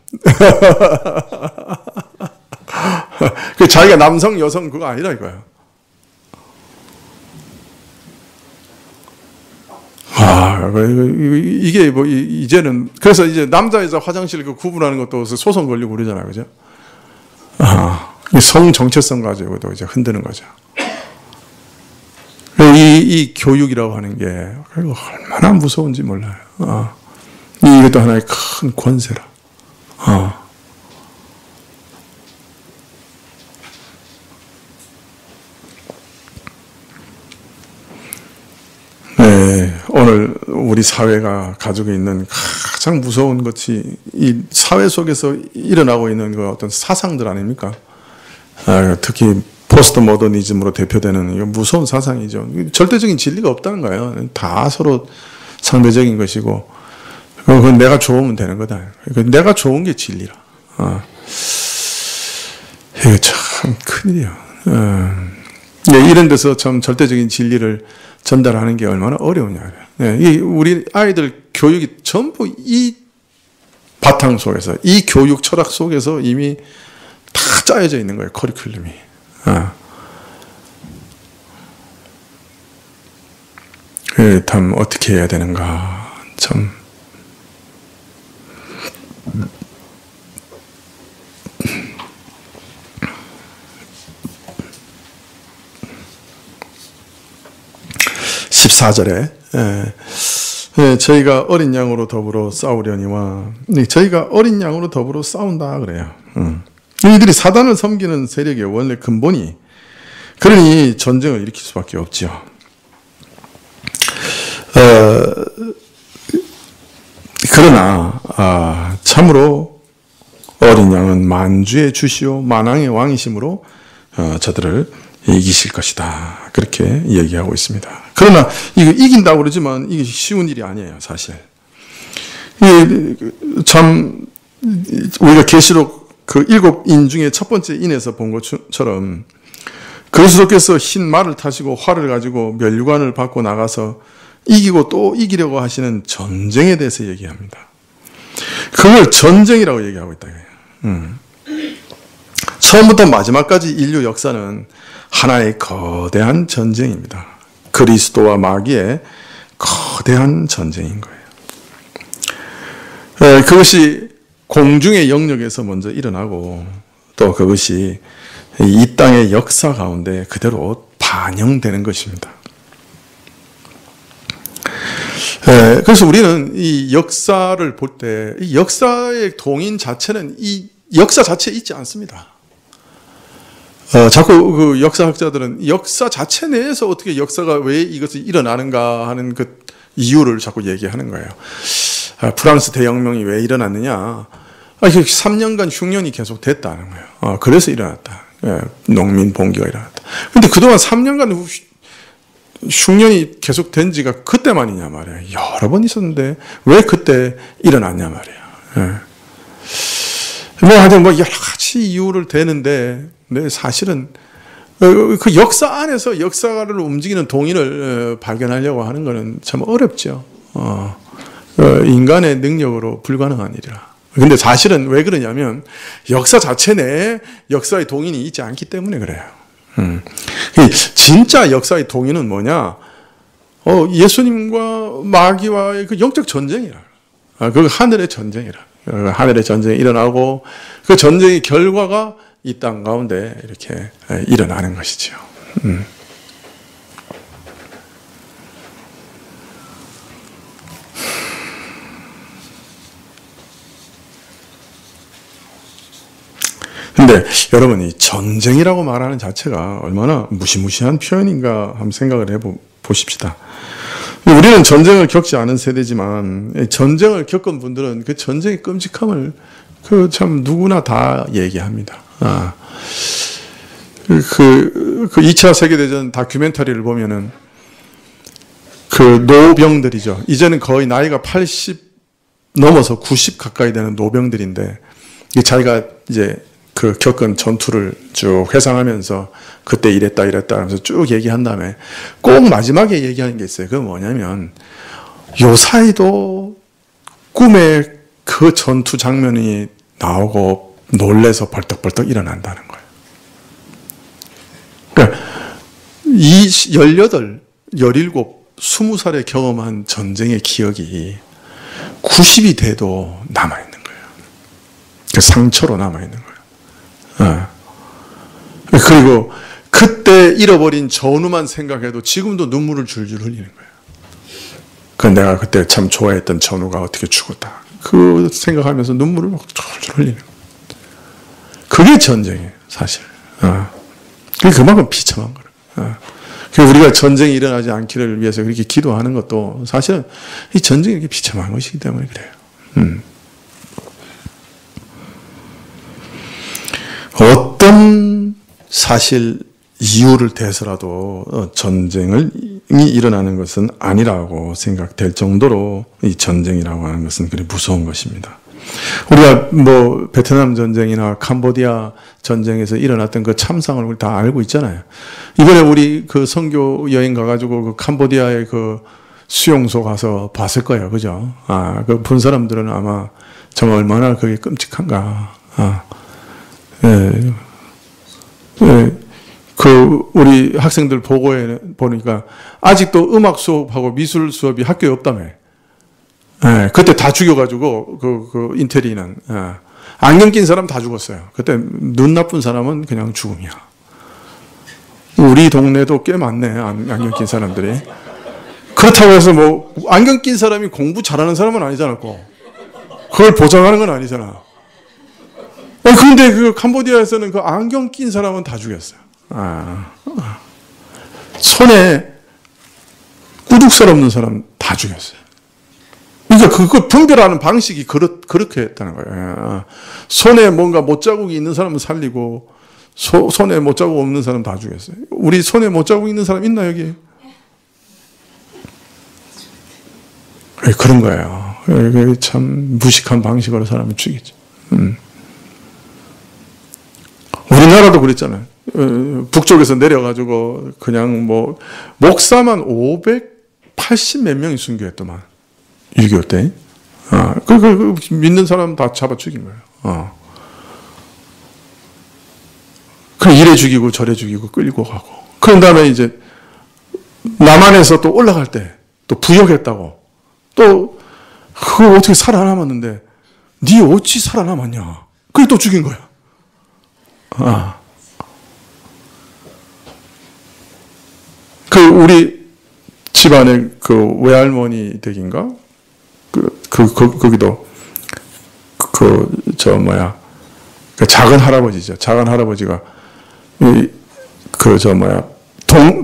그 자기가 남성, 여성 그거 아니라 이거야. 이게 뭐, 이제는, 그래서 이제 남자, 여자 화장실 그 구분하는 것도 소송 걸리고 그러잖아요. 그죠? 성 정체성 가지고도 이제 흔드는 거죠. 이 교육이라고 하는 게 얼마나 무서운지 몰라요. 이것도 하나의 큰 권세라. 네, 오늘 우리 사회가 가지고 있는 가장 무서운 것이 이 사회 속에서 일어나고 있는 그 어떤 사상들 아닙니까? 특히 포스트 모더니즘으로 대표되는 무서운 사상이죠. 절대적인 진리가 없다는 거예요. 다 서로 상대적인 것이고, 그건 내가 좋으면 되는 거다. 내가 좋은 게 진리라. 이거 참 큰일이야. 이런 데서 참 절대적인 진리를 전달하는 게 얼마나 어려우냐. 우리 아이들 교육이 전부 이 바탕 속에서, 이 교육 철학 속에서 이미 다 짜여져 있는 거예요, 커리큘럼이. 참 어떻게 해야 되는가, 참. (14절에) 저희가 어린 양으로 더불어 싸우려니와, 저희가 어린 양으로 더불어 싸운다 그래요. 이들이 사단을 섬기는 세력의 원래 근본이, 그러니 전쟁을 일으킬 수밖에 없지요. 그러나 참으로 어린 양은 만주의 주시오 만왕의 왕이심으로 저들을 이기실 것이다. 그렇게 얘기하고 있습니다. 그러나 이거 이긴다고 그러지만 이게 쉬운 일이 아니에요, 사실. 참 우리가 계시록 그 7인 중에 첫 번째 인에서 본 것처럼 그리스도께서 흰 말을 타시고 활을 가지고 면류관을 받고 나가서 이기고 또 이기려고 하시는 전쟁에 대해서 얘기합니다. 그걸 전쟁이라고 얘기하고 있다. 처음부터 마지막까지 인류 역사는 하나의 거대한 전쟁입니다. 그리스도와 마귀의 거대한 전쟁인 거예요. 그것이 공중의 영역에서 먼저 일어나고 또 그것이 이 땅의 역사 가운데 그대로 반영되는 것입니다. 그래서 우리는 이 역사를 볼 때 이 역사의 동인 자체는 이 역사 자체에 있지 않습니다. 자꾸 그 역사학자들은 역사 자체 내에서 어떻게 역사가 왜 이것이 일어나는가 하는 그 이유를 자꾸 얘기하는 거예요. 프랑스 대혁명이 왜 일어났느냐? 3년간 흉년이 계속 됐다는 거예요. 그래서 일어났다. 농민 봉기가 일어났다. 근데 그동안 3년간 흉년이 계속 된 지가 그때만이냐 말이에요. 여러 번 있었는데 왜 그때 일어났냐 말이에요. 하여튼 여러 가지 이유를 대는데, 사실은 그 역사 안에서 역사를 움직이는 동인을 발견하려고 하는 것은 참 어렵죠. 인간의 능력으로 불가능한 일이라. 근데 사실은 왜 그러냐면 역사 자체 내에 역사의 동인이 있지 않기 때문에 그래요. 진짜 역사의 동인은 뭐냐? 예수님과 마귀와의 그 영적 전쟁이라. 그 하늘의 전쟁이라. 하늘의 전쟁이 일어나고 그 전쟁의 결과가 이 땅 가운데 이렇게 일어나는 것이죠. 근데 여러분, 이 전쟁이라고 말하는 자체가 얼마나 무시무시한 표현인가 한번 생각을 해보십시다. 우리는 전쟁을 겪지 않은 세대지만 전쟁을 겪은 분들은 그 전쟁의 끔찍함을 참 누구나 다 얘기합니다. 그 2차 세계대전 다큐멘터리를 보면은 그 노병들이죠. 이제는 거의 나이가 80 넘어서 90 가까이 되는 노병들인데 자기가 이제 그 겪은 전투를 쭉 회상하면서 그때 이랬다 하면서 쭉 얘기한 다음에 꼭 마지막에 얘기하는 게 있어요. 그건 뭐냐면 요사이도 꿈에 그 전투 장면이 나오고 놀래서 벌떡벌떡 일어난다는 거예요. 그러니까 이 18, 17, 20살에 경험한 전쟁의 기억이 90이 돼도 남아있는 거예요. 그 상처로 남아있는 거예요. 그리고 그때 잃어버린 전후만 생각해도 지금도 눈물을 줄줄 흘리는 거예요. 그 내가 그때 참 좋아했던 전후가 어떻게 죽었다. 그 생각하면서 눈물을 막 줄줄 흘리는 거예요. 그게 전쟁이에요, 사실. 그게 그만큼 비참한 거예요. 그래서 우리가 전쟁이 일어나지 않기를 위해서 그렇게 기도하는 것도 사실은 이 전쟁이 이렇게 비참한 것이기 때문에 그래요. 어떤 사실 이유를 대해서라도 전쟁이 일어나는 것은 아니라고 생각될 정도로 이 전쟁이라고 하는 것은 그리 무서운 것입니다. 우리가 뭐 베트남 전쟁이나 캄보디아 전쟁에서 일어났던 그 참상을 우리 다 알고 있잖아요. 이번에 우리 그 선교 여행 가가지고 그 캄보디아의 그 수용소 가서 봤을 거예요, 그죠? 그 본 사람들은 아마 정말 얼마나 그게 끔찍한가. 그 우리 학생들 보고에 보니까 아직도 음악 수업하고 미술 수업이 학교에 없다며. 그때 다 죽여가지고 그 인테리는 안경 낀 사람 다 죽었어요. 그때 눈 나쁜 사람은 그냥 죽음이야. 우리 동네도 꽤 많네, 안경 낀 사람들이. 그렇다고 해서 뭐 안경 낀 사람이 공부 잘하는 사람은 아니잖아. 그걸 보장하는 건 아니잖아. 근데 그 캄보디아에서는 그 안경 낀 사람은 다 죽였어요. 손에 구둑살 없는 사람 다 죽였어요. 그러니까 그거 분별하는 방식이 그렇게 했다는 거예요. 손에 뭔가 못자국이 있는 사람은 살리고 손에 못자국 없는 사람 다 죽였어요. 우리 손에 못자국 있는 사람 있나 여기? 그런 거예요. 참 무식한 방식으로 사람을 죽이죠. 우리나라도 그랬잖아요. 북쪽에서 내려가지고 그냥 뭐 목사만 580 몇 명이 순교했더만 6.25 때. 그 믿는 사람 다 잡아 죽인 거예요. 그 이래 죽이고 저래 죽이고 끌고 가고. 그런 다음에 이제 남한에서 또 올라갈 때 또 부역했다고. 또 그거 어떻게 살아남았는데 네 어찌 살아남았냐. 그게 또 죽인 거야. 그 우리 집안에 그 외할머니 댁인가? 거기도 그 작은 할아버지죠. 작은 할아버지가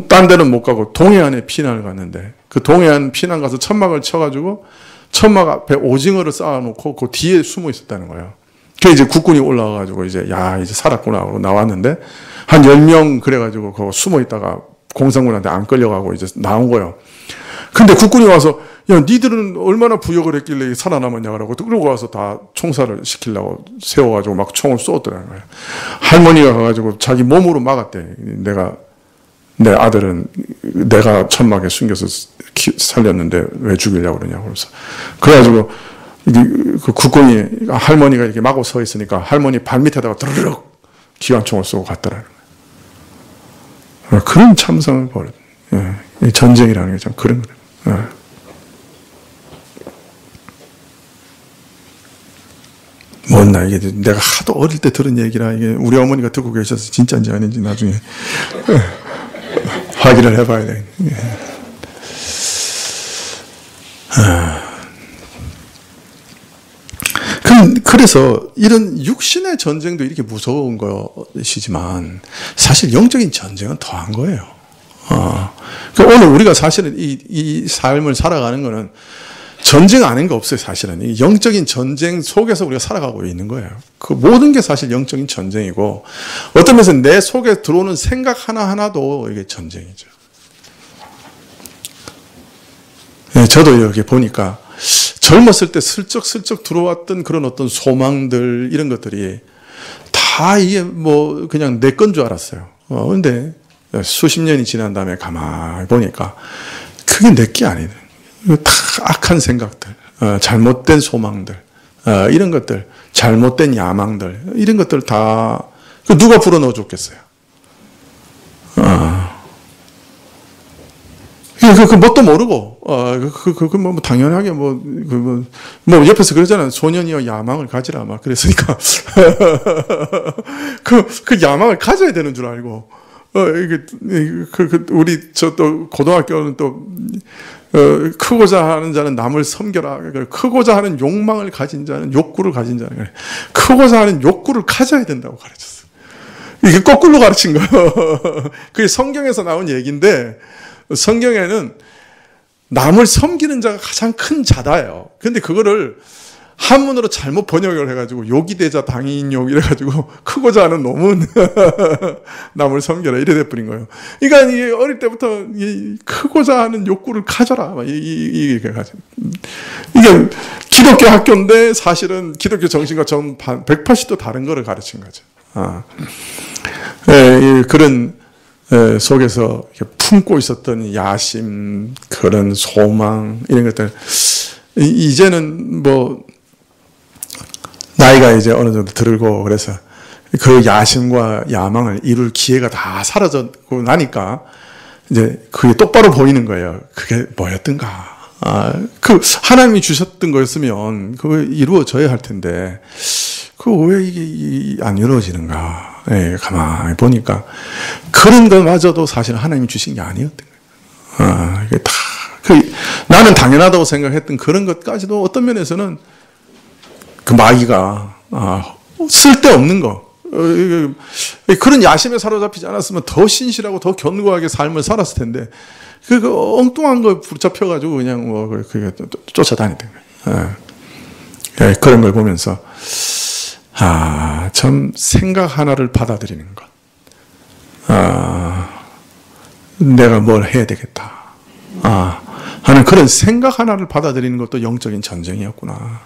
딴 데는 못 가고 동해안에 피난을 갔는데 그 동해안 피난 가서 천막을 쳐가지고 천막 앞에 오징어를 쌓아놓고 그 뒤에 숨어 있었다는 거예요. 그 이제 국군이 올라와가지고 이제 살았구나 하고 나왔는데 한 10명 그래가지고 그거 숨어 있다가 공산군한테 안 끌려가고 이제 나온 거예요. 근데 국군이 와서 야 니들은 얼마나 부역을 했길래 살아남았냐 그러고 와서 다 총살을 시키려고 세워가지고 막 총을 쏘았더라는 거예요. 할머니가 가가지고 자기 몸으로 막았대. 내 아들은 내가 천막에 숨겨서 살렸는데 왜 죽이려고 그러냐고. 그래가지고 그 국군이 할머니가 이렇게 마구 서 있으니까 할머니 발밑에다가 드르륵 기관총을 쏘고 갔더라는 거예요. 그런 참상을 벌여. 전쟁이라는 게 참 그런 거예요. 뭔나 이게 내가 하도 어릴 때 들은 얘기라 이게 우리 어머니가 듣고 계셔서 진짜인지 아닌지 나중에 확인을 해봐야 돼. 그래서 이런 육신의 전쟁도 이렇게 무서운 것이지만 사실 영적인 전쟁은 더한 거예요. 오늘 우리가 사실은 이 삶을 살아가는 거는 전쟁 아닌 거 없어요, 사실은. 이 영적인 전쟁 속에서 우리가 살아가고 있는 거예요. 그 모든 게 사실 영적인 전쟁이고, 어떤 면에서 내 속에 들어오는 생각 하나하나도 이게 전쟁이죠. 저도 이렇게 보니까 젊었을 때 슬쩍슬쩍 들어왔던 그런 어떤 소망들, 이런 것들이 다 이게 뭐 그냥 내 건 줄 알았어요. 근데 수십 년이 지난 다음에 가만히 보니까 그게 내 게 아니네. 다 악한 생각들, 잘못된 소망들, 이런 것들, 잘못된 야망들, 이런 것들 다 누가 불어넣어 줬겠어요. 그 뭣도 모르고, 뭐, 당연하게 옆에서 그러잖아요. 소년이여 야망을 가지라, 막 그랬으니까. 그 야망을 가져야 되는 줄 알고, 우리, 또, 고등학교는 또, 크고자 하는 자는 남을 섬겨라. 크고자 하는 욕망을 가진 자는, 욕구를 가진 자는, 크고자 하는 욕구를 가져야 된다고 가르쳤어요. 이게 거꾸로 가르친 거예요. 그게 성경에서 나온 얘기인데, 성경에는 남을 섬기는 자가 가장 큰 자다예요. 근데 그거를 한문으로 잘못 번역을 해가지고 욕이 되자 당인욕 이래가지고 크고자 하는 놈은 남을 섬겨라 이래 돼버린 거예요. 그러니까 이게 어릴 때부터 크고자 하는 욕구를 가져라 이게 기독교 학교인데 사실은 기독교 정신과 전 180도 다른 거를 가르친 거죠. 그런 속에서 품고 있었던 야심, 그런 소망 이런 것들 이제는 뭐 나이가 이제 어느 정도 들고 그래서 그 야심과 야망을 이룰 기회가 다 사라졌고 나니까 이제 그게 똑바로 보이는 거예요. 그게 뭐였던가? 그 하나님이 주셨던 거였으면 그거 이루어져야 할 텐데 그 왜 이게 안 이루어지는가? 가만히 보니까 그런 것마저도 사실 하나님이 주신 게 아니었던 거예요. 이게 다 나는 당연하다고 생각했던 그런 것까지도 어떤 면에서는 그 마귀가 쓸데없는 거 그런 야심에 사로잡히지 않았으면 더 신실하고 더 견고하게 삶을 살았을 텐데 그 엉뚱한 거 붙잡혀가지고 그냥 뭐 그게 쫓아다니던 거예요. 그런 걸 보면서 참 생각 하나를 받아들이는 것. 내가 뭘 해야 되겠다. 하는 그런 생각 하나를 받아들이는 것도 영적인 전쟁이었구나.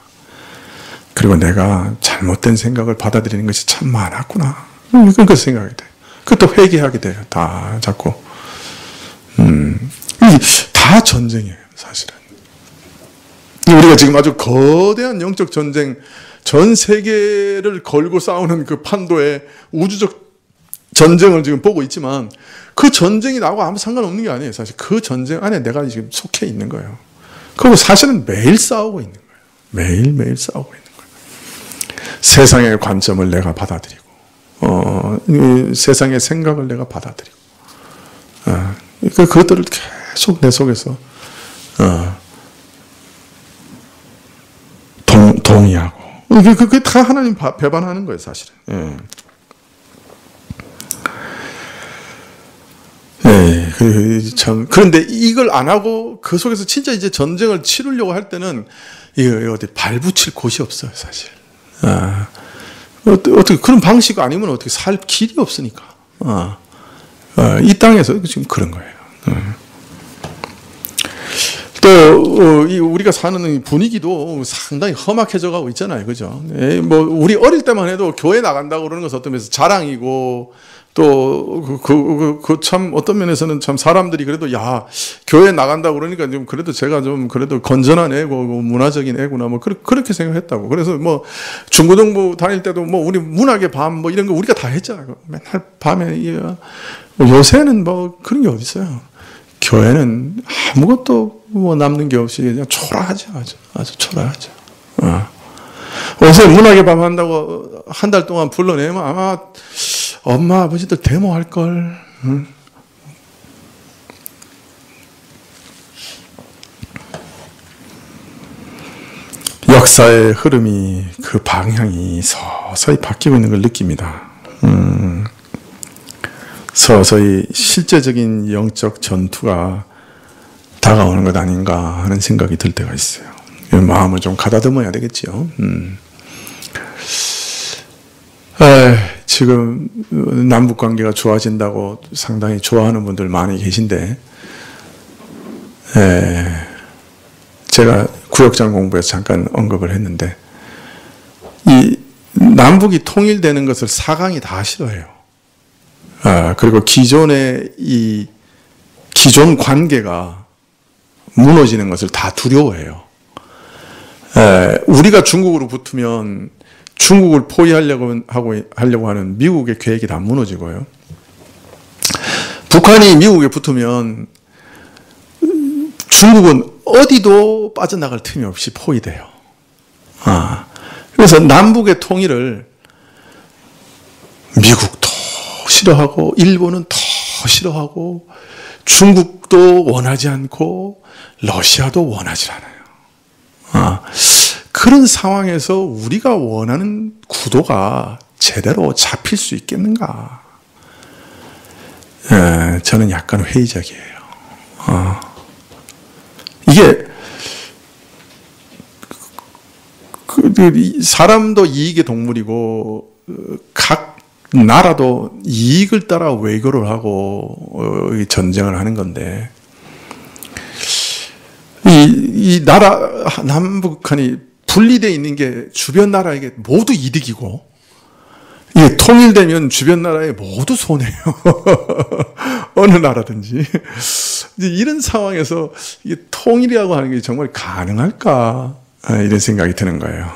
그리고 내가 잘못된 생각을 받아들이는 것이 참 많았구나. 이건 그 생각이 돼요. 그것도 회개하게 돼요. 다 자꾸. 다 전쟁이에요, 사실은. 우리가 지금 아주 거대한 영적 전쟁, 전 세계를 걸고 싸우는 그 판도의 우주적 전쟁을 지금 보고 있지만 그 전쟁이 나하고 아무 상관없는 게 아니에요. 사실 그 전쟁 안에 내가 지금 속해 있는 거예요. 그리고 사실은 매일 싸우고 있는 거예요. 매일매일 싸우고 있는 거예요. 세상의 관점을 내가 받아들이고 세상의 생각을 내가 받아들이고 그것들을 계속 내 속에서 동의하고 그게 다 하나님 배반하는 거예요, 사실은. 참 그런데 이걸 안 하고 그 속에서 진짜 이제 전쟁을 치르려고 할 때는 이거 어디 발붙일 곳이 없어요, 사실. 어떻게 그런 방식 아니면 어떻게 살 길이 없으니까. 이 땅에서 지금 그런 거예요. 또 우리가 사는 분위기도 상당히 험악해져 가고 있잖아요, 그죠? 뭐 우리 어릴 때만 해도 교회 나간다고 그러는 것은 어떤 면에서 자랑이고 또 참 어떤 면에서는 참 사람들이 그래도 야 교회 나간다고 그러니까 좀 그래도 제가 좀 그래도 건전한 애고 문화적인 애구나 뭐 그렇게 생각했다고. 그래서 뭐 중고등부 다닐 때도 뭐 우리 문학의 밤 뭐 이런 거 우리가 다 했잖아요. 맨날 밤에 요새는 뭐 그런 게 어디 있어요. 교회는 아무것도 뭐 남는 게 없이 그냥 초라하죠. 아주 초라하죠. 요새 문학의 밤 한다고 한 달 동안 불러내면 아마 엄마 아버지들 데모할걸. 역사의 흐름이 그 방향이 서서히 바뀌고 있는 걸 느낍니다. 서서히 실제적인 영적 전투가 다가오는 것 아닌가 하는 생각이 들 때가 있어요. 마음을 좀 가다듬어야 되겠지요. 지금 남북 관계가 좋아진다고 상당히 좋아하는 분들 많이 계신데 제가 구역장 공부에서 잠깐 언급을 했는데 이 남북이 통일되는 것을 사강이 다 싫어해요. 그리고 기존의 이 기존 관계가 무너지는 것을 다 두려워해요. 우리가 중국으로 붙으면 중국을 포위하려고 하는 미국의 계획이 다 무너지고요. 북한이 미국에 붙으면 중국은 어디도 빠져나갈 틈이 없이 포위돼요. 그래서 남북의 통일을 미국도 싫어하고 일본은 더 싫어하고 중국도 원하지 않고 러시아도 원하지 않아요. 그런 상황에서 우리가 원하는 구도가 제대로 잡힐 수 있겠는가? 저는 약간 회의적이에요. 이게 사람도 이익의 동물이고 각 나라도 이익을 따라 외교를 하고 전쟁을 하는 건데 이 나라 남북한이 분리되어 있는 게 주변 나라에게 모두 이득이고 이게 통일되면 주변 나라에 모두 손해요. 어느 나라든지. 이런 상황에서 이게 통일이라고 하는 게 정말 가능할까? 이런 생각이 드는 거예요.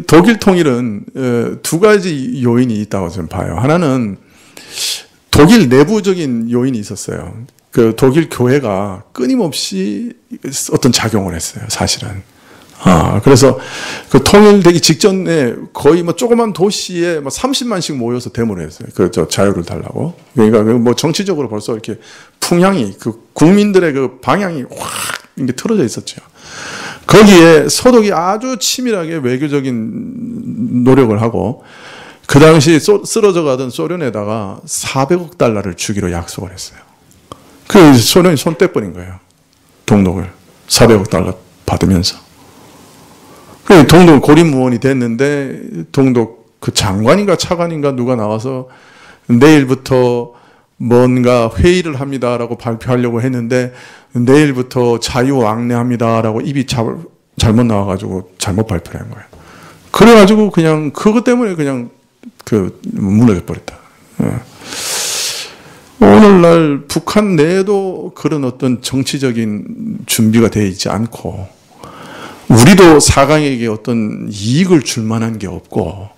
독일 통일은 두 가지 요인이 있다고 저는 봐요. 하나는 독일 내부적인 요인이 있었어요. 그 독일 교회가 끊임없이 어떤 작용을 했어요, 사실은. 그래서 그 통일되기 직전에 거의 뭐 조그만 도시에 뭐 30만씩 모여서 데모를 했어요. 자유를 달라고. 그러니까 뭐 정치적으로 벌써 이렇게 풍향이, 그 국민들의 그 방향이 확 이렇게 틀어져 있었죠. 거기에 서독이 아주 치밀하게 외교적인 노력을 하고, 그 당시 쓰러져 가던 소련에다가 400억 달러를 주기로 약속을 했어요. 그 소련이 손 떼버린 거예요. 동독을. 400억 달러 받으면서. 동독 고립무원이 됐는데, 동독 그 장관인가 차관인가 누가 나와서 내일부터 뭔가 회의를 합니다라고 발표하려고 했는데, 내일부터 자유왕래합니다라고 입이 잘못 나와가지고 잘못 발표를 한 거예요. 그래가지고 그냥 그것 때문에 그냥 무너져 버렸다. 오늘날 북한 내에도 그런 어떤 정치적인 준비가 되어 있지 않고, 우리도 사강에게 어떤 이익을 줄 만한 게 없고,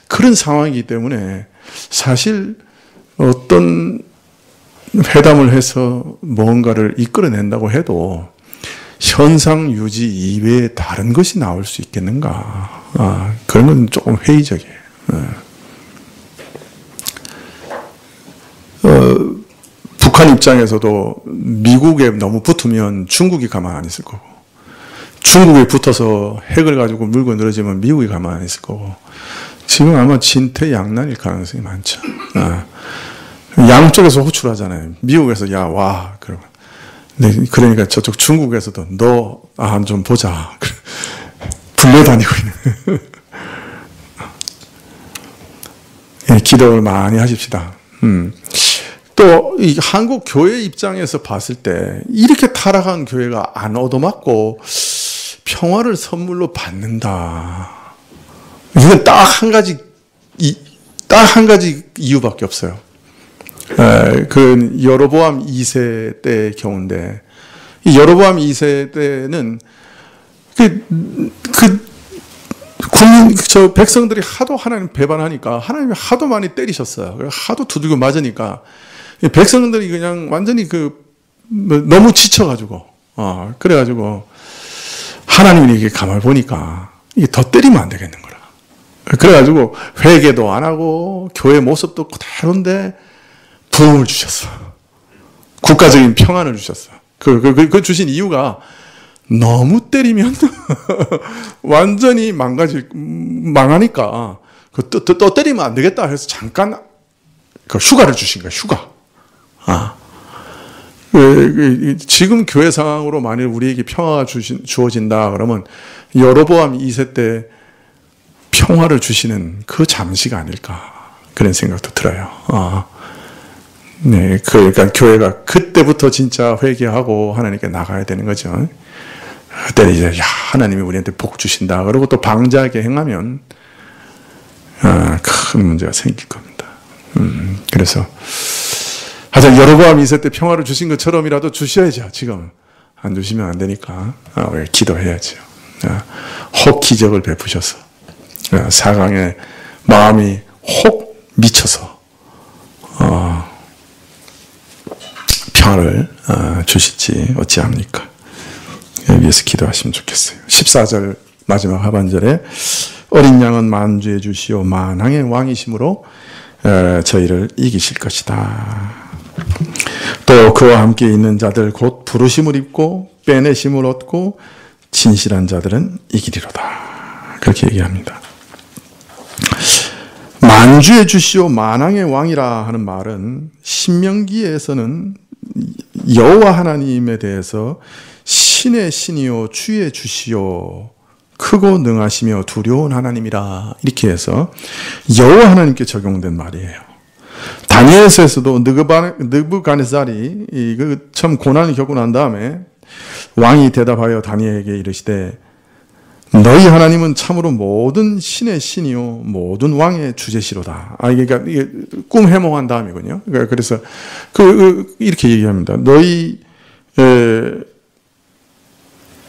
그런 상황이기 때문에 사실 어떤 회담을 해서 뭔가를 이끌어낸다고 해도 현상 유지 이외에 다른 것이 나올 수 있겠는가? 그런 건 조금 회의적이에요. 북한 입장에서도 미국에 너무 붙으면 중국이 가만 안 있을 거고, 중국에 붙어서 핵을 가지고 물고 늘어지면 미국이 가만 안 있을 거고, 지금 아마 진퇴양난일 가능성이 많죠. 양쪽에서 호출하잖아요. 미국에서 야 와 그러면, 그러니까 저쪽 중국에서도 너 좀 보자 불려다니고 있는. 기도를 많이 하십시다. 또 이 한국 교회 입장에서 봤을 때 이렇게 타락한 교회가 안 얻어맞고 평화를 선물로 받는다. 이건 딱 한 가지 이유밖에 없어요. 그 여로보암 2세 때의 경우인데, 이 여로보암 2세 때는 백성들이 하도 하나님 배반하니까 하나님이 하도 많이 때리셨어요. 하도 두들겨 맞으니까 백성들이 그냥 완전히 너무 지쳐가지고, 그래가지고 하나님이 이렇게 가만히 보니까 이게 더 때리면 안 되겠는 거라. 그래가지고 회개도 안 하고 교회 모습도 그대로인데 부흥을 주셨어. 국가적인 평안을 주셨어. 그 주신 이유가 너무 때리면 완전히 망하니까 또 때리면 안 되겠다 해서 잠깐 휴가를 주신 거야, 휴가. 지금 교회 상황으로 만일 우리에게 평화가 주어진다 그러면 여로보암 2세 때 평화를 주시는 그 잠시가 아닐까, 그런 생각도 들어요. 네, 그러니까 교회가 그때부터 진짜 회개하고 하나님께 나가야 되는 거죠. 그때 이제 하나님이 우리한테 복 주신다 그러고 또 방자하게 행하면 큰 문제가 생길 겁니다. 그래서 하여튼 여로보암 2세 때 평화를 주신 것처럼이라도 주셔야죠. 지금 안 주시면 안 되니까 기도해야죠. 혹 기적을 베푸셔서 사강의 마음이 혹 미쳐서 평화를 주실지 어찌합니까? 위해서 기도하시면 좋겠어요. 14절 마지막 하반절에 어린 양은 만주해 주시오 만왕의 왕이심으로 저희를 이기실 것이다. 또 그와 함께 있는 자들 곧 부르심을 입고 빼내심을 얻고 진실한 자들은 이기리로다. 그렇게 얘기합니다. 만주해 주시오 만왕의 왕이라 하는 말은 신명기에서는 여호와 하나님에 대해서 신의 신이요 주의 주시오 크고 능하시며 두려운 하나님이라 이렇게 해서 여호와 하나님께 적용된 말이에요. 다니엘서에서도 느부갓네살이 처음 고난을 겪고 난 다음에 왕이 대답하여 다니엘에게 이르시되 너희 하나님은 참으로 모든 신의 신이요 모든 왕의 주제시로다. 그러니까 이게 꿈 해몽한 다음이군요. 그래서 이렇게 얘기합니다. 너희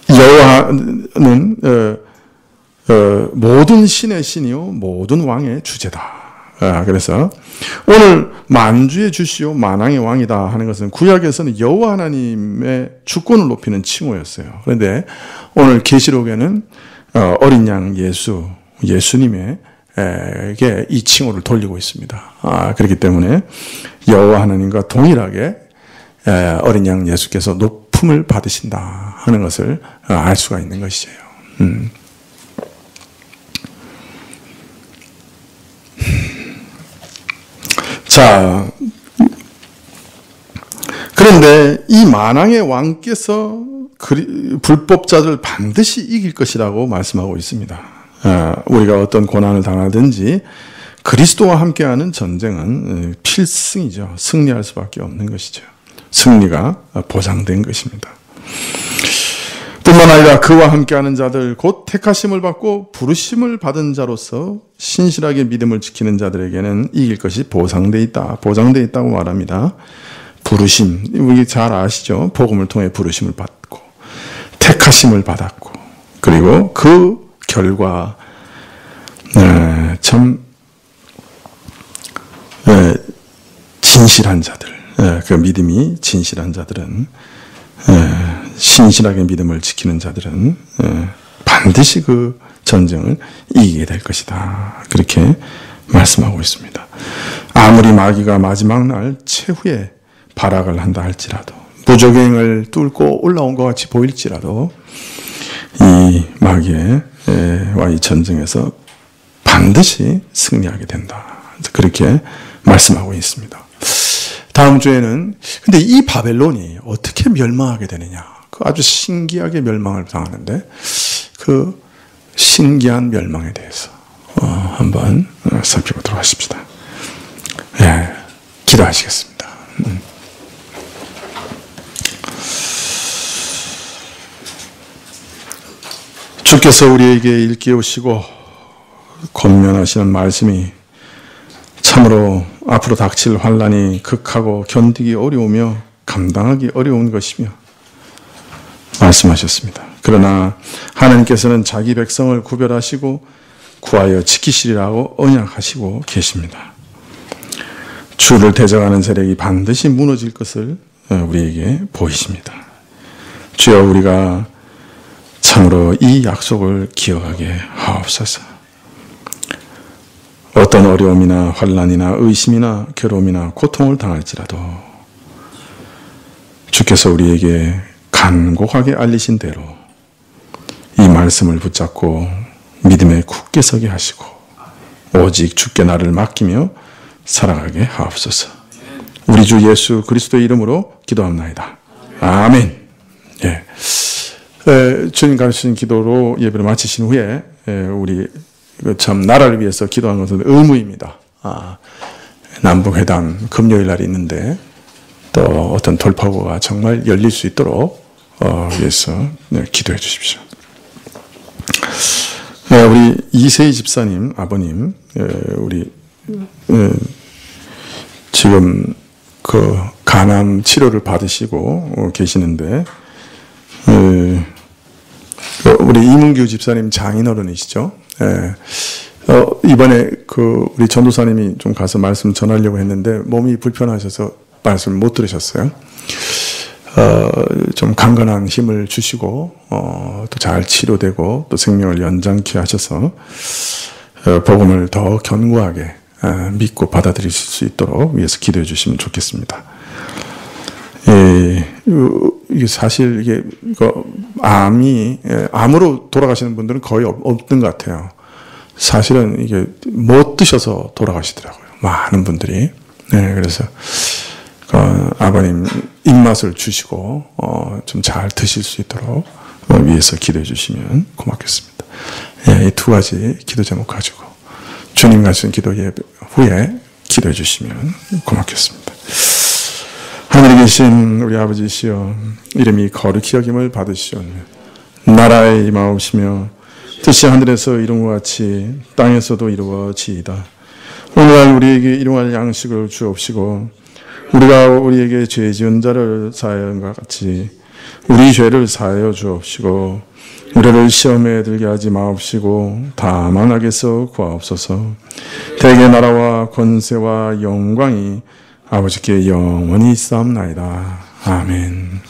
여호와는 모든 신의 신이요 모든 왕의 주제다. 그래서 오늘 만주의 주시오 만왕의 왕이다 하는 것은 구약에서는 여호와 하나님의 주권을 높이는 칭호였어요. 그런데 오늘 계시록에는 어린 양 예수님에게 이 칭호를 돌리고 있습니다. 그렇기 때문에 여호와 하나님과 동일하게 어린 양 예수께서 높음을 받으신다 하는 것을 알 수가 있는 것이에요. 자, 그런데 이 만왕의 왕께서 불법자들 반드시 이길 것이라고 말씀하고 있습니다. 우리가 어떤 고난을 당하든지 그리스도와 함께하는 전쟁은 필승이죠. 승리할 수밖에 없는 것이죠. 승리가 보장된 것입니다. 뿐만 아니라 그와 함께하는 자들 곧 택하심을 받고 부르심을 받은 자로서 신실하게 믿음을 지키는 자들에게는 이길 것이 보장되어 있다고 말합니다. 부르심, 우리 잘 아시죠? 복음을 통해 부르심을 받고 택하심을 받았고 그리고 그 결과 참 진실한 자들, 그 믿음이 진실한 자들은 신실하게 믿음을 지키는 자들은 반드시 그 전쟁을 이기게 될 것이다. 그렇게 말씀하고 있습니다. 아무리 마귀가 마지막 날 최후의 발악을 한다 할지라도 무저갱을 뚫고 올라온 것 같이 보일지라도 이 마귀와 이 전쟁에서 반드시 승리하게 된다. 그렇게 말씀하고 있습니다. 다음 주에는 근데 이 바벨론이 어떻게 멸망하게 되느냐? 그 아주 신기하게 멸망을 당하는데 그 신기한 멸망에 대해서 한번 살펴보도록 하십시다. 기도하시겠습니다. 주께서 우리에게 일깨우시고 권면하시는 말씀이 참으로 앞으로 닥칠 환난이 극하고 견디기 어려우며 감당하기 어려운 것이며 말씀하셨습니다. 그러나 하나님께서는 자기 백성을 구별하시고 구하여 지키시리라고 언약하시고 계십니다. 주를 대적하는 세력이 반드시 무너질 것을 우리에게 보이십니다. 주여 우리가 참으로 이 약속을 기억하게 하옵소서. 어떤 어려움이나 환난이나 의심이나 괴로움이나 고통을 당할지라도 주께서 우리에게 간곡하게 알리신 대로 이 말씀을 붙잡고 믿음에 굳게 서게 하시고 오직 주께 나를 맡기며 살아가게 하옵소서. 우리 주 예수 그리스도의 이름으로 기도합나이다. 아멘. 주님 가르치신 기도로 예배를 마치신 후에 우리 참 나라를 위해서 기도하는 것은 의무입니다. 남북회담 금요일 날이 있는데 또 어떤 돌파구가 정말 열릴 수 있도록 위해서 기도해 주십시오. 우리 이세희 집사님 아버님 우리 지금 그 간암 치료를 받으시고 계시는데 우리 이문규 집사님 장인어른이시죠. 이번에 우리 전도사님이 좀 가서 말씀 전하려고 했는데 몸이 불편하셔서 말씀을 못 들으셨어요. 좀 강건한 힘을 주시고 또 잘 치료되고 또 생명을 연장케 하셔서 복음을 더 견고하게 믿고 받아들이실 수 있도록 위해서 기도해 주시면 좋겠습니다. 이게 사실 암으로 돌아가시는 분들은 거의 없는 것 같아요. 사실은 이게 못 드셔서 돌아가시더라고요. 많은 분들이. 그래서 아버님 입맛을 주시고 좀 잘 드실 수 있도록 위해서 기도해 주시면 고맙겠습니다. 이 두 가지 기도 제목 가지고 주님 가신 기도 예배 후에 기도해 주시면 고맙겠습니다. 하늘에 계신 우리 아버지시여, 이름이 거룩히 여김을 받으시오며 나라에 임하옵시며 뜻이 하늘에서 이룬 것 같이 땅에서도 이루어지이다. 오늘날 우리에게 일용할 양식을 주옵시고 우리가 우리에게 죄 지은 자를 사하여 한 것 같이 우리 죄를 사하여 주옵시고 우리를 시험에 들게 하지 마옵시고 다만 악에서 구하옵소서. 대개 나라와 권세와 영광이 아버지께 영원히 있사옵나이다. 아멘.